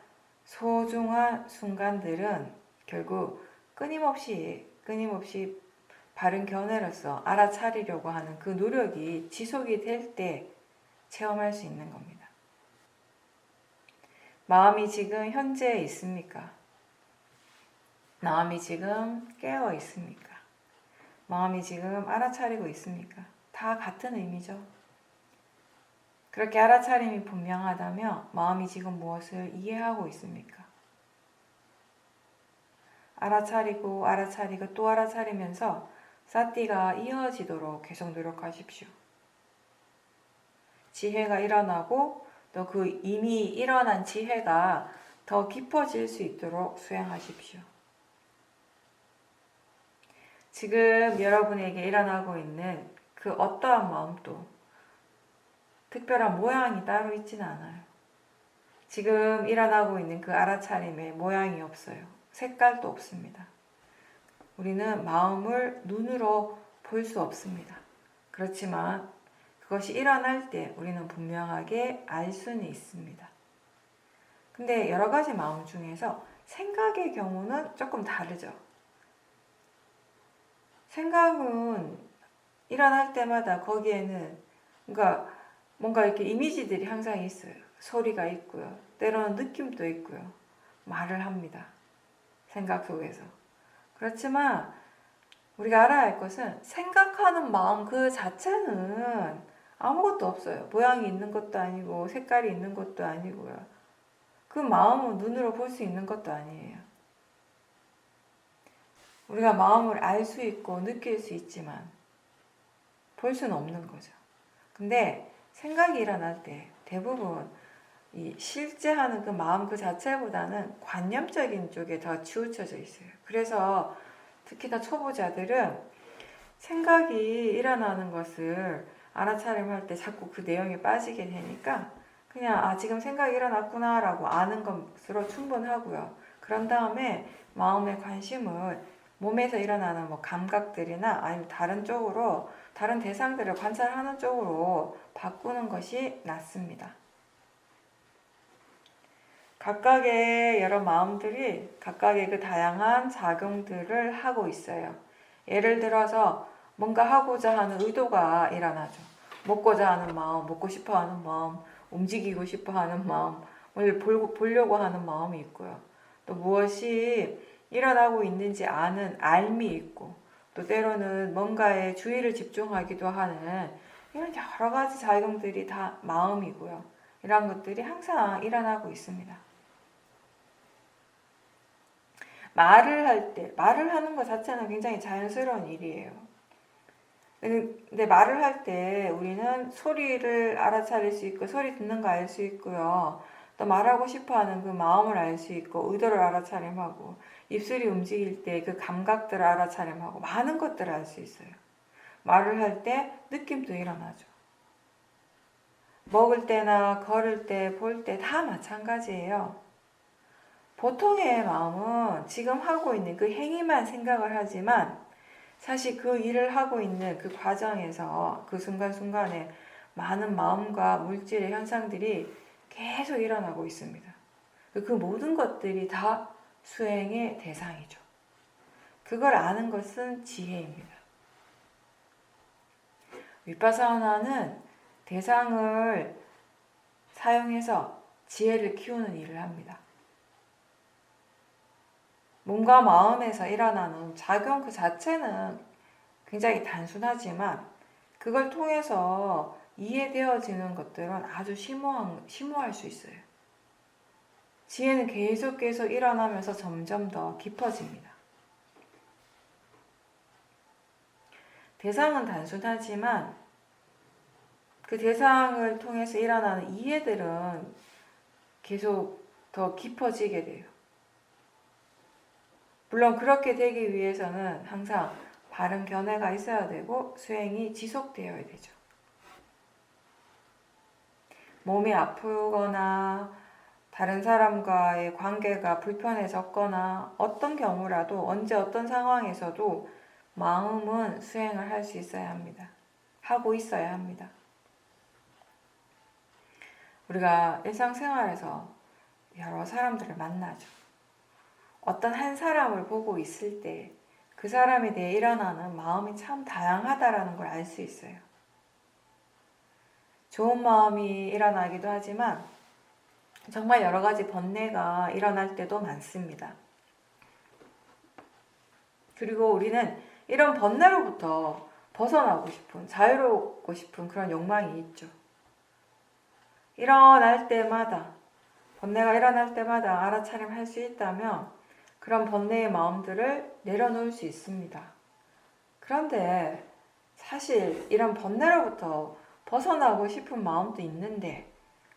소중한 순간들은 결국 끊임없이 바른 견해로서 알아차리려고 하는 그 노력이 지속이 될 때 체험할 수 있는 겁니다. 마음이 지금 현재에 있습니까? 마음이 지금 깨어 있습니까? 마음이 지금 알아차리고 있습니까? 다 같은 의미죠. 그렇게 알아차림이 분명하다면 마음이 지금 무엇을 이해하고 있습니까? 알아차리고 또 알아차리면서 사띠가 이어지도록 계속 노력하십시오. 지혜가 일어나고 또 그 이미 일어난 지혜가 더 깊어질 수 있도록 수행하십시오. 지금 여러분에게 일어나고 있는 그 어떠한 마음도 특별한 모양이 따로 있지는 않아요. 지금 일어나고 있는 그 알아차림에 모양이 없어요. 색깔도 없습니다. 우리는 마음을 눈으로 볼 수 없습니다. 그렇지만 그것이 일어날 때 우리는 분명하게 알 수는 있습니다. 근데 여러 가지 마음 중에서 생각의 경우는 조금 다르죠. 생각은 일어날 때마다 거기에는 뭔가 이렇게 이미지들이 항상 있어요. 소리가 있고요. 때로는 느낌도 있고요. 말을 합니다. 생각 속에서. 그렇지만 우리가 알아야 할 것은 생각하는 마음 그 자체는 아무것도 없어요. 모양이 있는 것도 아니고 색깔이 있는 것도 아니고요. 그 마음은 눈으로 볼 수 있는 것도 아니에요. 우리가 마음을 알 수 있고 느낄 수 있지만 볼 수는 없는 거죠. 근데 생각이 일어날 때 대부분 이 실제 하는 그 마음 그 자체보다는 관념적인 쪽에 더 치우쳐져 있어요. 그래서 특히나 초보자들은 생각이 일어나는 것을 알아차림할 때 자꾸 그 내용에 빠지게 되니까 그냥 지금 생각이 일어났구나 라고 아는 것으로 충분하고요. 그런 다음에 마음의 관심을 몸에서 일어나는 감각들이나 아니면 다른 대상들을 관찰하는 쪽으로 바꾸는 것이 낫습니다. 각각의 여러 마음들이 각각의 그 다양한 작용들을 하고 있어요. 예를 들어서 뭔가 하고자 하는 의도가 일어나죠. 먹고자 하는 마음, 먹고 싶어 하는 마음, 움직이고 싶어 하는 마음, 보려고 하는 마음이 있고요. 또 무엇이 일어나고 있는지 아는 알미 있고, 또 때로는 뭔가에 주의를 집중하기도 하는 이런 여러 가지 작용들이 다 마음이고요. 이런 것들이 항상 일어나고 있습니다. 말을 하는 것 자체는 굉장히 자연스러운 일이에요. 근데 말을 할 때 우리는 소리를 알아차릴 수 있고 소리 듣는 거 알 수 있고요. 또 말하고 싶어하는 그 마음을 알 수 있고 의도를 알아차림하고 입술이 움직일 때 그 감각들을 알아차림하고 많은 것들을 알 수 있어요. 말을 할 때 느낌도 일어나죠. 먹을 때나 걸을 때, 볼 때 다 마찬가지예요. 보통의 마음은 지금 하고 있는 그 행위만 생각을 하지만 사실 그 일을 하고 있는 그 과정에서 그 순간순간에 많은 마음과 물질의 현상들이 계속 일어나고 있습니다. 그 모든 것들이 다 수행의 대상이죠. 그걸 아는 것은 지혜입니다. 위파사나는 대상을 사용해서 지혜를 키우는 일을 합니다. 몸과 마음에서 일어나는 작용 그 자체는 굉장히 단순하지만 그걸 통해서 이해되어지는 것들은 아주 심오할 수 있어요. 지혜는 계속 일어나면서 점점 더 깊어집니다. 대상은 단순하지만 그 대상을 통해서 일어나는 이해들은 계속 더 깊어지게 돼요. 물론 그렇게 되기 위해서는 항상 바른 견해가 있어야 되고 수행이 지속되어야 되죠. 몸이 아프거나 다른 사람과의 관계가 불편해졌거나 어떤 경우라도 언제 어떤 상황에서도 마음은 수행을 할 수 있어야 합니다. 하고 있어야 합니다. 우리가 일상생활에서 여러 사람들을 만나죠. 어떤 한 사람을 보고 있을 때 그 사람에 대해 일어나는 마음이 참 다양하다라는 걸 알 수 있어요. 좋은 마음이 일어나기도 하지만 정말 여러 가지 번뇌가 일어날 때도 많습니다. 그리고 우리는 이런 번뇌로부터 벗어나고 싶은, 자유롭고 싶은 그런 욕망이 있죠. 일어날 때마다, 번뇌가 일어날 때마다 알아차림할 수 있다면 그런 번뇌의 마음들을 내려놓을 수 있습니다. 그런데 사실 이런 번뇌로부터 벗어나고 싶은 마음도 있는데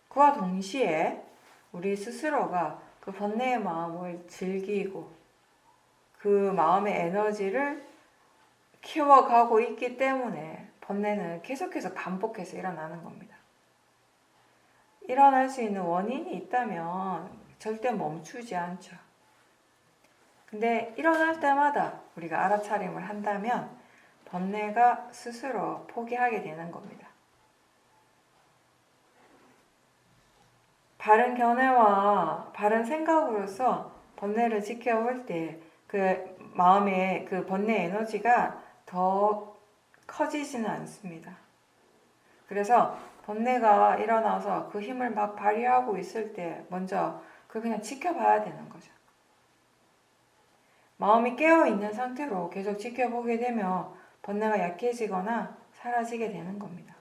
그와 동시에 우리 스스로가 그 번뇌의 마음을 즐기고 그 마음의 에너지를 키워가고 있기 때문에 번뇌는 계속해서 반복해서 일어나는 겁니다. 일어날 수 있는 원인이 있다면 절대 멈추지 않죠. 근데 일어날 때마다 우리가 알아차림을 한다면 번뇌가 스스로 포기하게 되는 겁니다. 바른 견해와 바른 생각으로서 번뇌를 지켜볼 때 그 마음의 그 번뇌 에너지가 더 커지지는 않습니다. 그래서 번뇌가 일어나서 그 힘을 막 발휘하고 있을 때 먼저 그냥 지켜봐야 되는 거죠. 마음이 깨어있는 상태로 계속 지켜보게 되면 번뇌가 약해지거나 사라지게 되는 겁니다.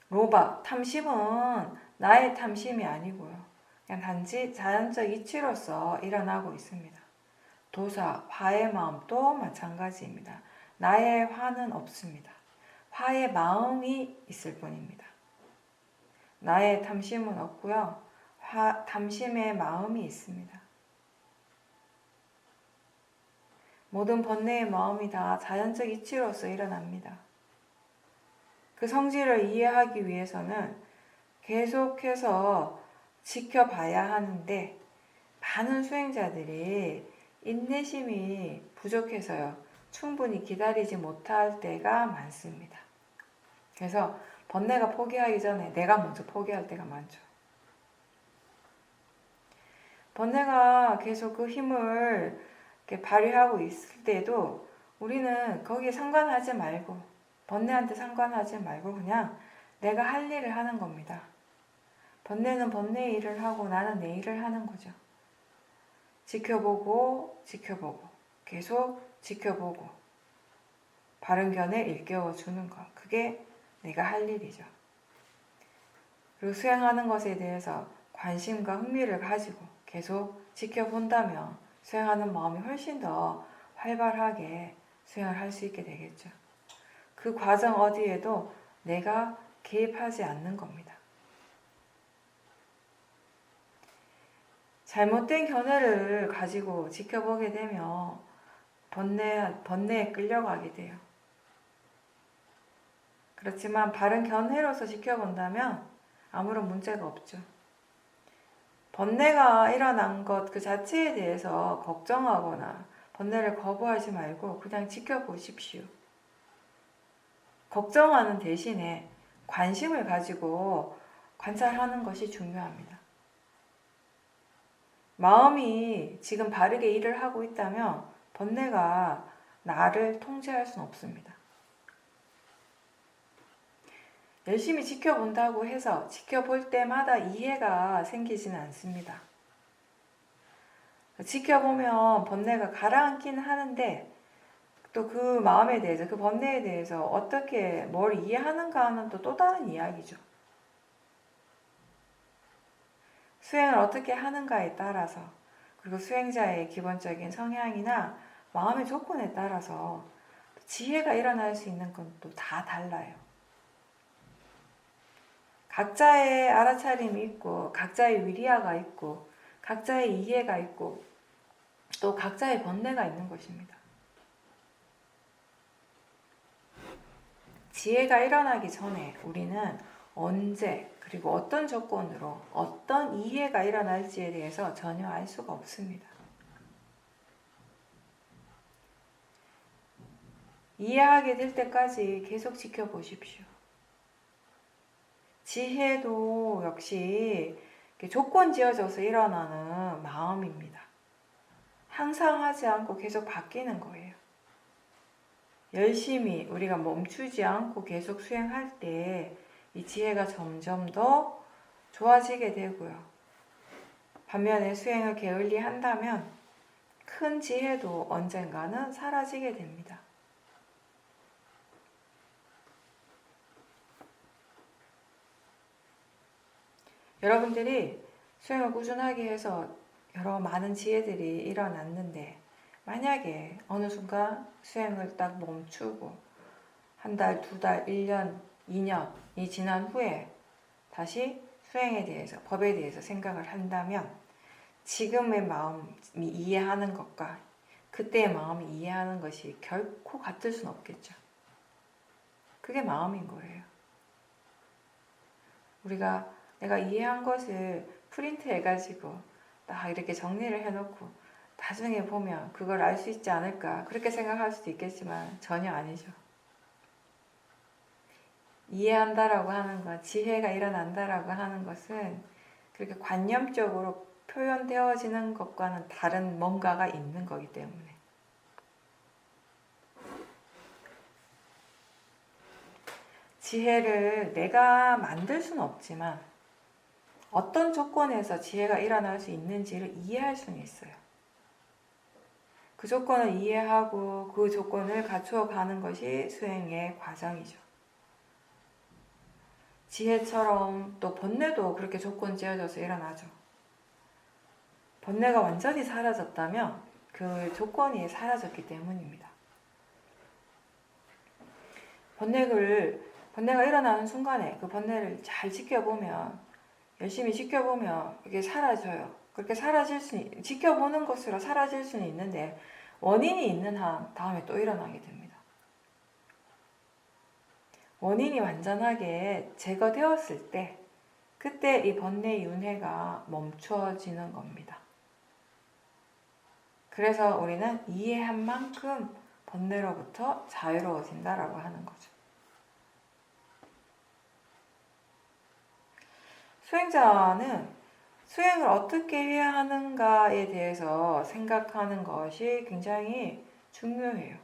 로바, 탐심은 나의 탐심이 아니고요. 그냥 단지 자연적 이치로서 일어나고 있습니다. 도사, 화의 마음도 마찬가지입니다. 나의 화는 없습니다. 화의 마음이 있을 뿐입니다. 나의 탐심은 없고요. 탐심의 마음이 있습니다. 모든 번뇌의 마음이 다 자연적 이치로서 일어납니다. 그 성질을 이해하기 위해서는 계속해서 지켜봐야 하는데 많은 수행자들이 인내심이 부족해서요. 충분히 기다리지 못할 때가 많습니다. 그래서 번뇌가 포기하기 전에 내가 먼저 포기할 때가 많죠. 번뇌가 계속 그 힘을 이렇게 발휘하고 있을 때도 우리는 거기에 상관하지 말고 번뇌한테 상관하지 말고 그냥 내가 할 일을 하는 겁니다. 번뇌는 번뇌의 일을 하고 나는 내 일을 하는 거죠. 지켜보고 계속 지켜보고 바른 견해 일깨워 주는 것, 그게 내가 할 일이죠. 그리고 수행하는 것에 대해서 관심과 흥미를 가지고 계속 지켜본다면 수행하는 마음이 훨씬 더 활발하게 수행을 할 수 있게 되겠죠. 그 과정 어디에도 내가 개입하지 않는 겁니다. 잘못된 견해를 가지고 지켜보게 되면 번뇌에 끌려가게 돼요. 그렇지만 바른 견해로서 지켜본다면 아무런 문제가 없죠. 번뇌가 일어난 것 그 자체에 대해서 걱정하거나 번뇌를 거부하지 말고 그냥 지켜보십시오. 걱정하는 대신에 관심을 가지고 관찰하는 것이 중요합니다. 마음이 지금 바르게 일을 하고 있다면 번뇌가 나를 통제할 수는 없습니다. 열심히 지켜본다고 해서 지켜볼 때마다 이해가 생기지는 않습니다. 지켜보면 번뇌가 가라앉기는 하는데 또 그 마음에 대해서, 그 번뇌에 대해서 어떻게 뭘 이해하는가는 또 다른 이야기죠. 수행을 어떻게 하는가에 따라서, 그리고 수행자의 기본적인 성향이나 마음의 조건에 따라서 지혜가 일어날 수 있는 건 또 다 달라요. 각자의 알아차림이 있고, 각자의 위리아가 있고, 각자의 이해가 있고, 또 각자의 번뇌가 있는 것입니다. 지혜가 일어나기 전에 우리는 언제, 그리고 어떤 조건으로 어떤 이해가 일어날지에 대해서 전혀 알 수가 없습니다. 이해하게 될 때까지 계속 지켜보십시오. 지혜도 역시 조건 지어져서 일어나는 마음입니다. 항상 하지 않고 계속 바뀌는 거예요. 열심히 우리가 멈추지 않고 계속 수행할 때 이 지혜가 점점 더 좋아지게 되고요. 반면에 수행을 게을리 한다면 큰 지혜도 언젠가는 사라지게 됩니다. 여러분들이 수행을 꾸준하게 해서 여러 많은 지혜들이 일어났는데, 만약에 어느 순간 수행을 딱 멈추고 한 달, 두 달, 1년, 2년이 지난 후에 다시 수행에 대해서, 법에 대해서 생각을 한다면 지금의 마음이 이해하는 것과 그때의 마음이 이해하는 것이 결코 같을 수는 없겠죠. 그게 마음인 거예요. 내가 이해한 것을 프린트 해가지고 딱 이렇게 정리를 해놓고 나중에 보면 그걸 알 수 있지 않을까, 그렇게 생각할 수도 있겠지만 전혀 아니죠. 이해한다라고 하는 것, 지혜가 일어난다라고 하는 것은 그렇게 관념적으로 표현되어지는 것과는 다른 뭔가가 있는 거기 때문에. 지혜를 내가 만들 수는 없지만 어떤 조건에서 지혜가 일어날 수 있는지를 이해할 수는 있어요. 그 조건을 이해하고 그 조건을 갖추어 가는 것이 수행의 과정이죠. 지혜처럼 또 번뇌도 그렇게 조건 지어져서 일어나죠. 번뇌가 완전히 사라졌다면 그 조건이 사라졌기 때문입니다. 번뇌가 일어나는 순간에 그 번뇌를 잘 지켜보면, 열심히 지켜보면 그게 사라져요. 그렇게 지켜보는 것으로 사라질 수는 있는데, 원인이 있는 한 다음에 또 일어나게 됩니다. 원인이 완전하게 제거되었을 때, 그때 이 번뇌 윤회가 멈춰지는 겁니다. 그래서 우리는 이해한 만큼 번뇌로부터 자유로워진다라고 하는 거죠. 수행자는 수행을 어떻게 해야 하는가에 대해서 생각하는 것이 굉장히 중요해요.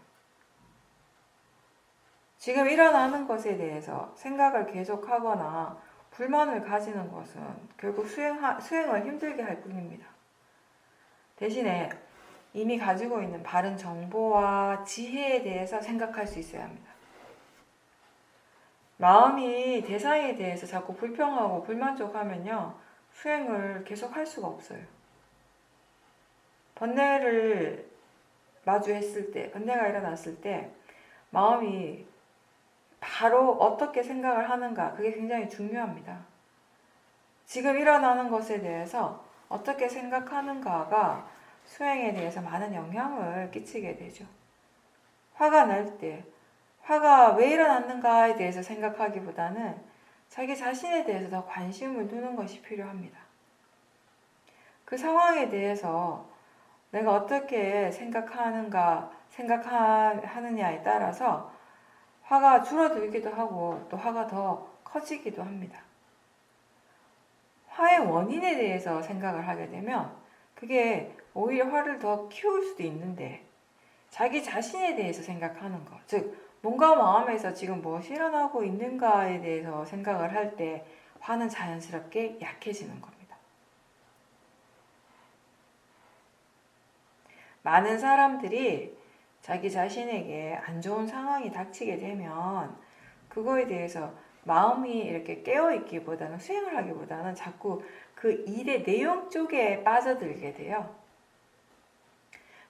지금 일어나는 것에 대해서 생각을 계속하거나 불만을 가지는 것은 결국 수행을 힘들게 할 뿐입니다. 대신에 이미 가지고 있는 바른 정보와 지혜에 대해서 생각할 수 있어야 합니다. 마음이 대상에 대해서 자꾸 불평하고 불만족하면요, 수행을 계속 할 수가 없어요. 번뇌를 마주했을 때, 번뇌가 일어났을 때 마음이 바로 어떻게 생각을 하는가, 그게 굉장히 중요합니다. 지금 일어나는 것에 대해서 어떻게 생각하는가가 수행에 대해서 많은 영향을 끼치게 되죠. 화가 날 때, 화가 왜 일어났는가에 대해서 생각하기보다는 자기 자신에 대해서 더 관심을 두는 것이 필요합니다. 그 상황에 대해서 내가 어떻게 생각하느냐에 따라서 화가 줄어들기도 하고 또 화가 더 커지기도 합니다. 화의 원인에 대해서 생각을 하게 되면 그게 오히려 화를 더 키울 수도 있는데, 자기 자신에 대해서 생각하는 것, 즉 뭔가 마음에서 지금 무엇이 일어나고 있는가에 대해서 생각을 할 때 화는 자연스럽게 약해지는 겁니다. 많은 사람들이 자기 자신에게 안 좋은 상황이 닥치게 되면 그거에 대해서 마음이 이렇게 깨어있기보다는 수행을 하기보다는 자꾸 그 일의 내용 쪽에 빠져들게 돼요.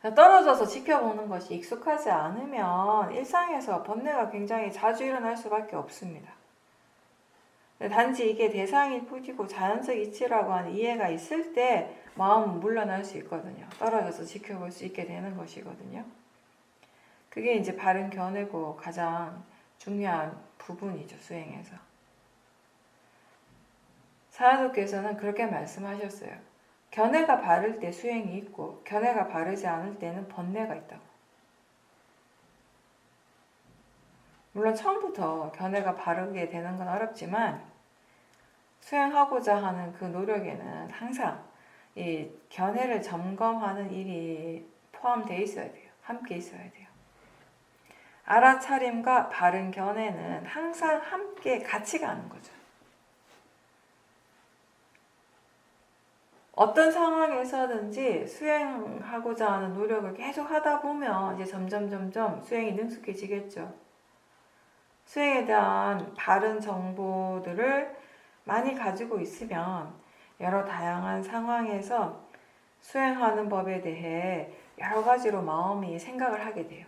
떨어져서 지켜보는 것이 익숙하지 않으면 일상에서 번뇌가 굉장히 자주 일어날 수밖에 없습니다. 단지 이게 대상일 뿐이고 자연적 이치라고 하는 이해가 있을 때 마음은 물러날 수 있거든요. 떨어져서 지켜볼 수 있게 되는 것이거든요. 그게 이제 바른 견해고 가장 중요한 부분이죠, 수행에서. 사라도께서는 그렇게 말씀하셨어요. 견해가 바를 때 수행이 있고 견해가 바르지 않을 때는 번뇌가 있다고. 물론 처음부터 견해가 바르게 되는 건 어렵지만 수행하고자 하는 그 노력에는 항상 이 견해를 점검하는 일이 포함되어 있어야 돼요. 함께 있어야 돼요. 알아차림과 바른 견해는 항상 함께 같이 가는 거죠. 어떤 상황에서든지 수행하고자 하는 노력을 계속 하다 보면 이제 점점 수행이 능숙해지겠죠. 수행에 대한 바른 정보들을 많이 가지고 있으면 여러 다양한 상황에서 수행하는 법에 대해 여러 가지로 마음이 생각을 하게 돼요.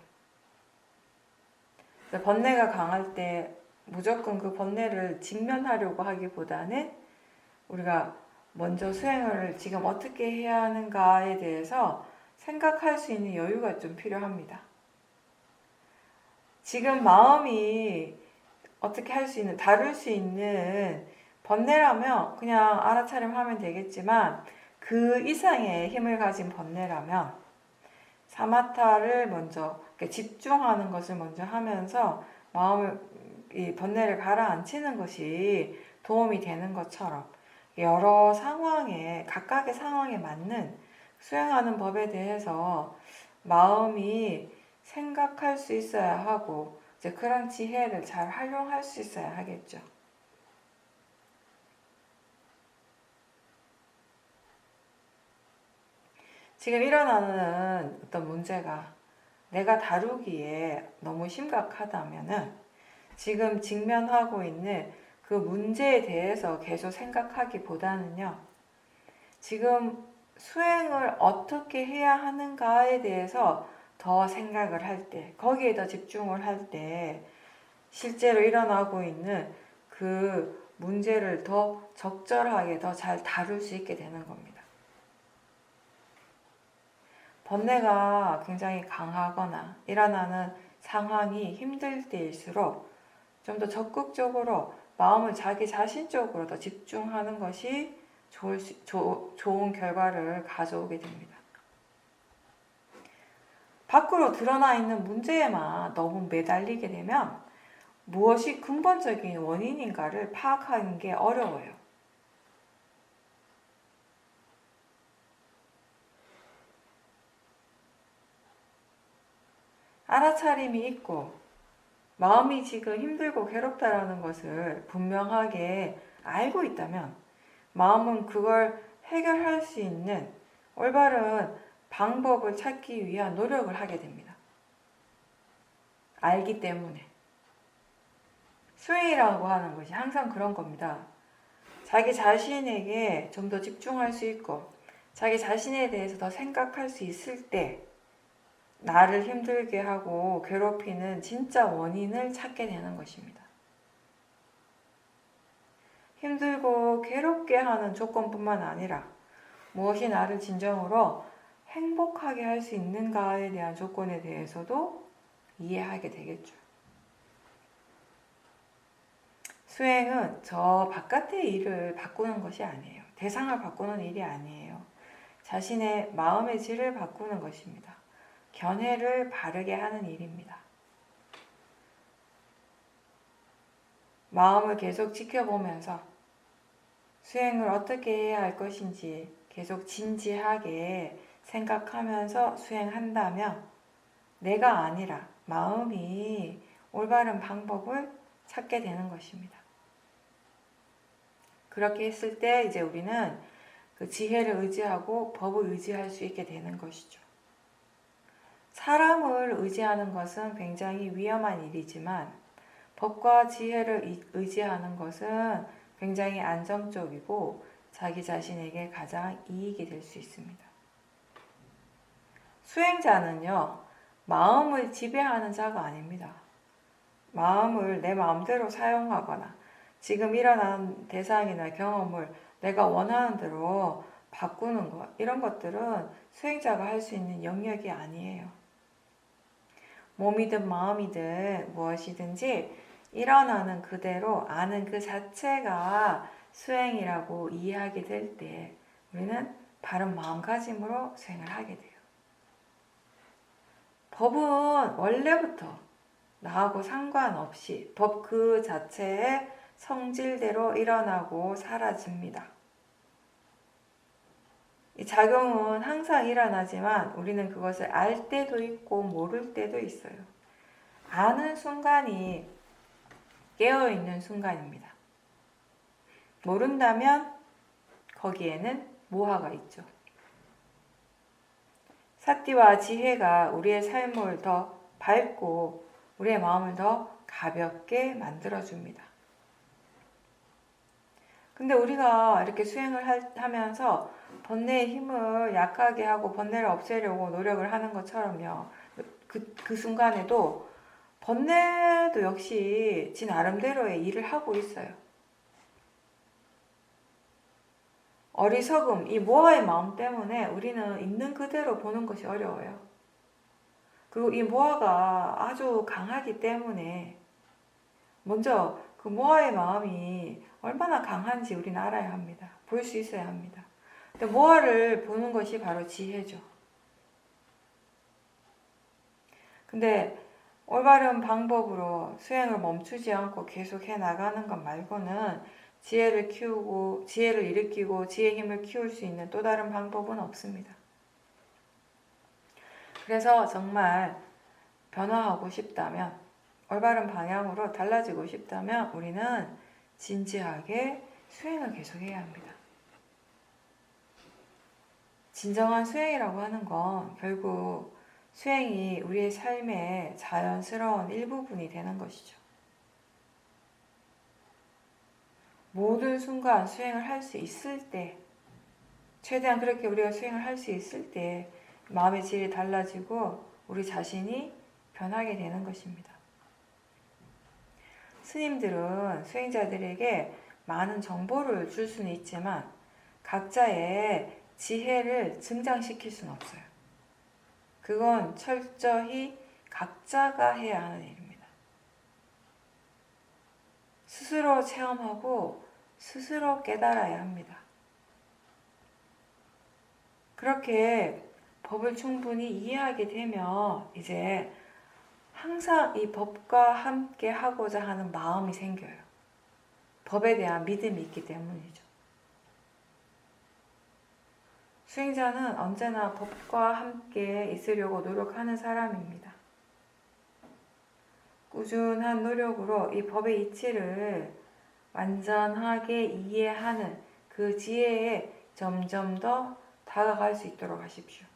번뇌가 강할 때 무조건 그 번뇌를 직면하려고 하기보다는 우리가 먼저 수행을 지금 어떻게 해야 하는가에 대해서 생각할 수 있는 여유가 좀 필요합니다. 지금 마음이 어떻게 할 수 있는, 다룰 수 있는 번뇌라면 그냥 알아차림하면 되겠지만 그 이상의 힘을 가진 번뇌라면 사마타를 먼저 집중하는 것을 먼저 하면서 마음을 이 번뇌를 가라앉히는 것이 도움이 되는 것처럼 여러 상황에 각각의 상황에 맞는 수행하는 법에 대해서 마음이 생각할 수 있어야 하고 이제 그런 지혜를 잘 활용할 수 있어야 하겠죠. 지금 일어나는 어떤 문제가 내가 다루기에 너무 심각하다면은 지금 직면하고 있는 그 문제에 대해서 계속 생각하기보다는요, 지금 수행을 어떻게 해야 하는가에 대해서 더 생각을 할 때, 거기에 더 집중을 할 때, 실제로 일어나고 있는 그 문제를 더 적절하게 더 잘 다룰 수 있게 되는 겁니다. 번뇌가 굉장히 강하거나 일어나는 상황이 힘들 때일수록 좀 더 적극적으로 마음을 자기 자신 쪽으로 더 집중하는 것이 좋은 결과를 가져오게 됩니다. 밖으로 드러나 있는 문제에만 너무 매달리게 되면 무엇이 근본적인 원인인가를 파악하는 게 어려워요. 알아차림이 있고 마음이 지금 힘들고 괴롭다라는 것을 분명하게 알고 있다면 마음은 그걸 해결할 수 있는 올바른 방법을 찾기 위한 노력을 하게 됩니다. 알기 때문에. 수행이라고 하는 것이 항상 그런 겁니다. 자기 자신에게 좀 더 집중할 수 있고 자기 자신에 대해서 더 생각할 수 있을 때 나를 힘들게 하고 괴롭히는 진짜 원인을 찾게 되는 것입니다. 힘들고 괴롭게 하는 조건뿐만 아니라 무엇이 나를 진정으로 행복하게 할 수 있는가에 대한 조건에 대해서도 이해하게 되겠죠. 수행은 저 바깥의 일을 바꾸는 것이 아니에요. 대상을 바꾸는 일이 아니에요. 자신의 마음의 질을 바꾸는 것입니다. 견해를 바르게 하는 일입니다. 마음을 계속 지켜보면서 수행을 어떻게 해야 할 것인지 계속 진지하게 생각하면서 수행한다면 내가 아니라 마음이 올바른 방법을 찾게 되는 것입니다. 그렇게 했을 때 이제 우리는 그 지혜를 의지하고 법을 의지할 수 있게 되는 것이죠. 사람을 의지하는 것은 굉장히 위험한 일이지만 법과 지혜를 의지하는 것은 굉장히 안정적이고 자기 자신에게 가장 이익이 될 수 있습니다. 수행자는요, 마음을 지배하는 자가 아닙니다. 마음을 내 마음대로 사용하거나 지금 일어난 대상이나 경험을 내가 원하는 대로 바꾸는 것, 이런 것들은 수행자가 할 수 있는 영역이 아니에요. 몸이든 마음이든 무엇이든지 일어나는 그대로 아는 그 자체가 수행이라고 이해하게 될 때 우리는 바른 마음가짐으로 수행을 하게 돼요. 법은 원래부터 나하고 상관없이 법 그 자체의 성질대로 일어나고 사라집니다. 이 작용은 항상 일어나지만 우리는 그것을 알 때도 있고 모를 때도 있어요. 아는 순간이 깨어있는 순간입니다. 모른다면 거기에는 모하가 있죠. 사띠와 지혜가 우리의 삶을 더 밝고 우리의 마음을 더 가볍게 만들어줍니다. 근데 우리가 이렇게 수행을 하면서 번뇌의 힘을 약하게 하고 번뇌를 없애려고 노력을 하는 것처럼요. 그 순간에도 번뇌도 역시 지 나름대로의 일을 하고 있어요. 어리석음, 이 모하의 마음 때문에 우리는 있는 그대로 보는 것이 어려워요. 그리고 이 모하가 아주 강하기 때문에 먼저 그 모하의 마음이 얼마나 강한지 우리는 알아야 합니다. 볼 수 있어야 합니다. 근데 모하를 보는 것이 바로 지혜죠. 근데 올바른 방법으로 수행을 멈추지 않고 계속 해 나가는 것 말고는 지혜를 키우고 지혜를 일으키고 지혜의 힘을 키울 수 있는 또 다른 방법은 없습니다. 그래서 정말 변화하고 싶다면, 올바른 방향으로 달라지고 싶다면 우리는 진지하게 수행을 계속해야 합니다. 진정한 수행이라고 하는 건 결국 수행이 우리의 삶의 자연스러운 일부분이 되는 것이죠. 모든 순간 수행을 할 수 있을 때, 최대한 그렇게 우리가 수행을 할 수 있을 때 마음의 질이 달라지고 우리 자신이 변하게 되는 것입니다. 스님들은 수행자들에게 많은 정보를 줄 수는 있지만 각자의 지혜를 증장시킬 수는 없어요. 그건 철저히 각자가 해야 하는 일입니다. 스스로 체험하고 스스로 깨달아야 합니다. 그렇게 법을 충분히 이해하게 되면 이제 항상 이 법과 함께 하고자 하는 마음이 생겨요. 법에 대한 믿음이 있기 때문이죠. 수행자는 언제나 법과 함께 있으려고 노력하는 사람입니다. 꾸준한 노력으로 이 법의 이치를 완전하게 이해하는 그 지혜에 점점 더 다가갈 수 있도록 하십시오.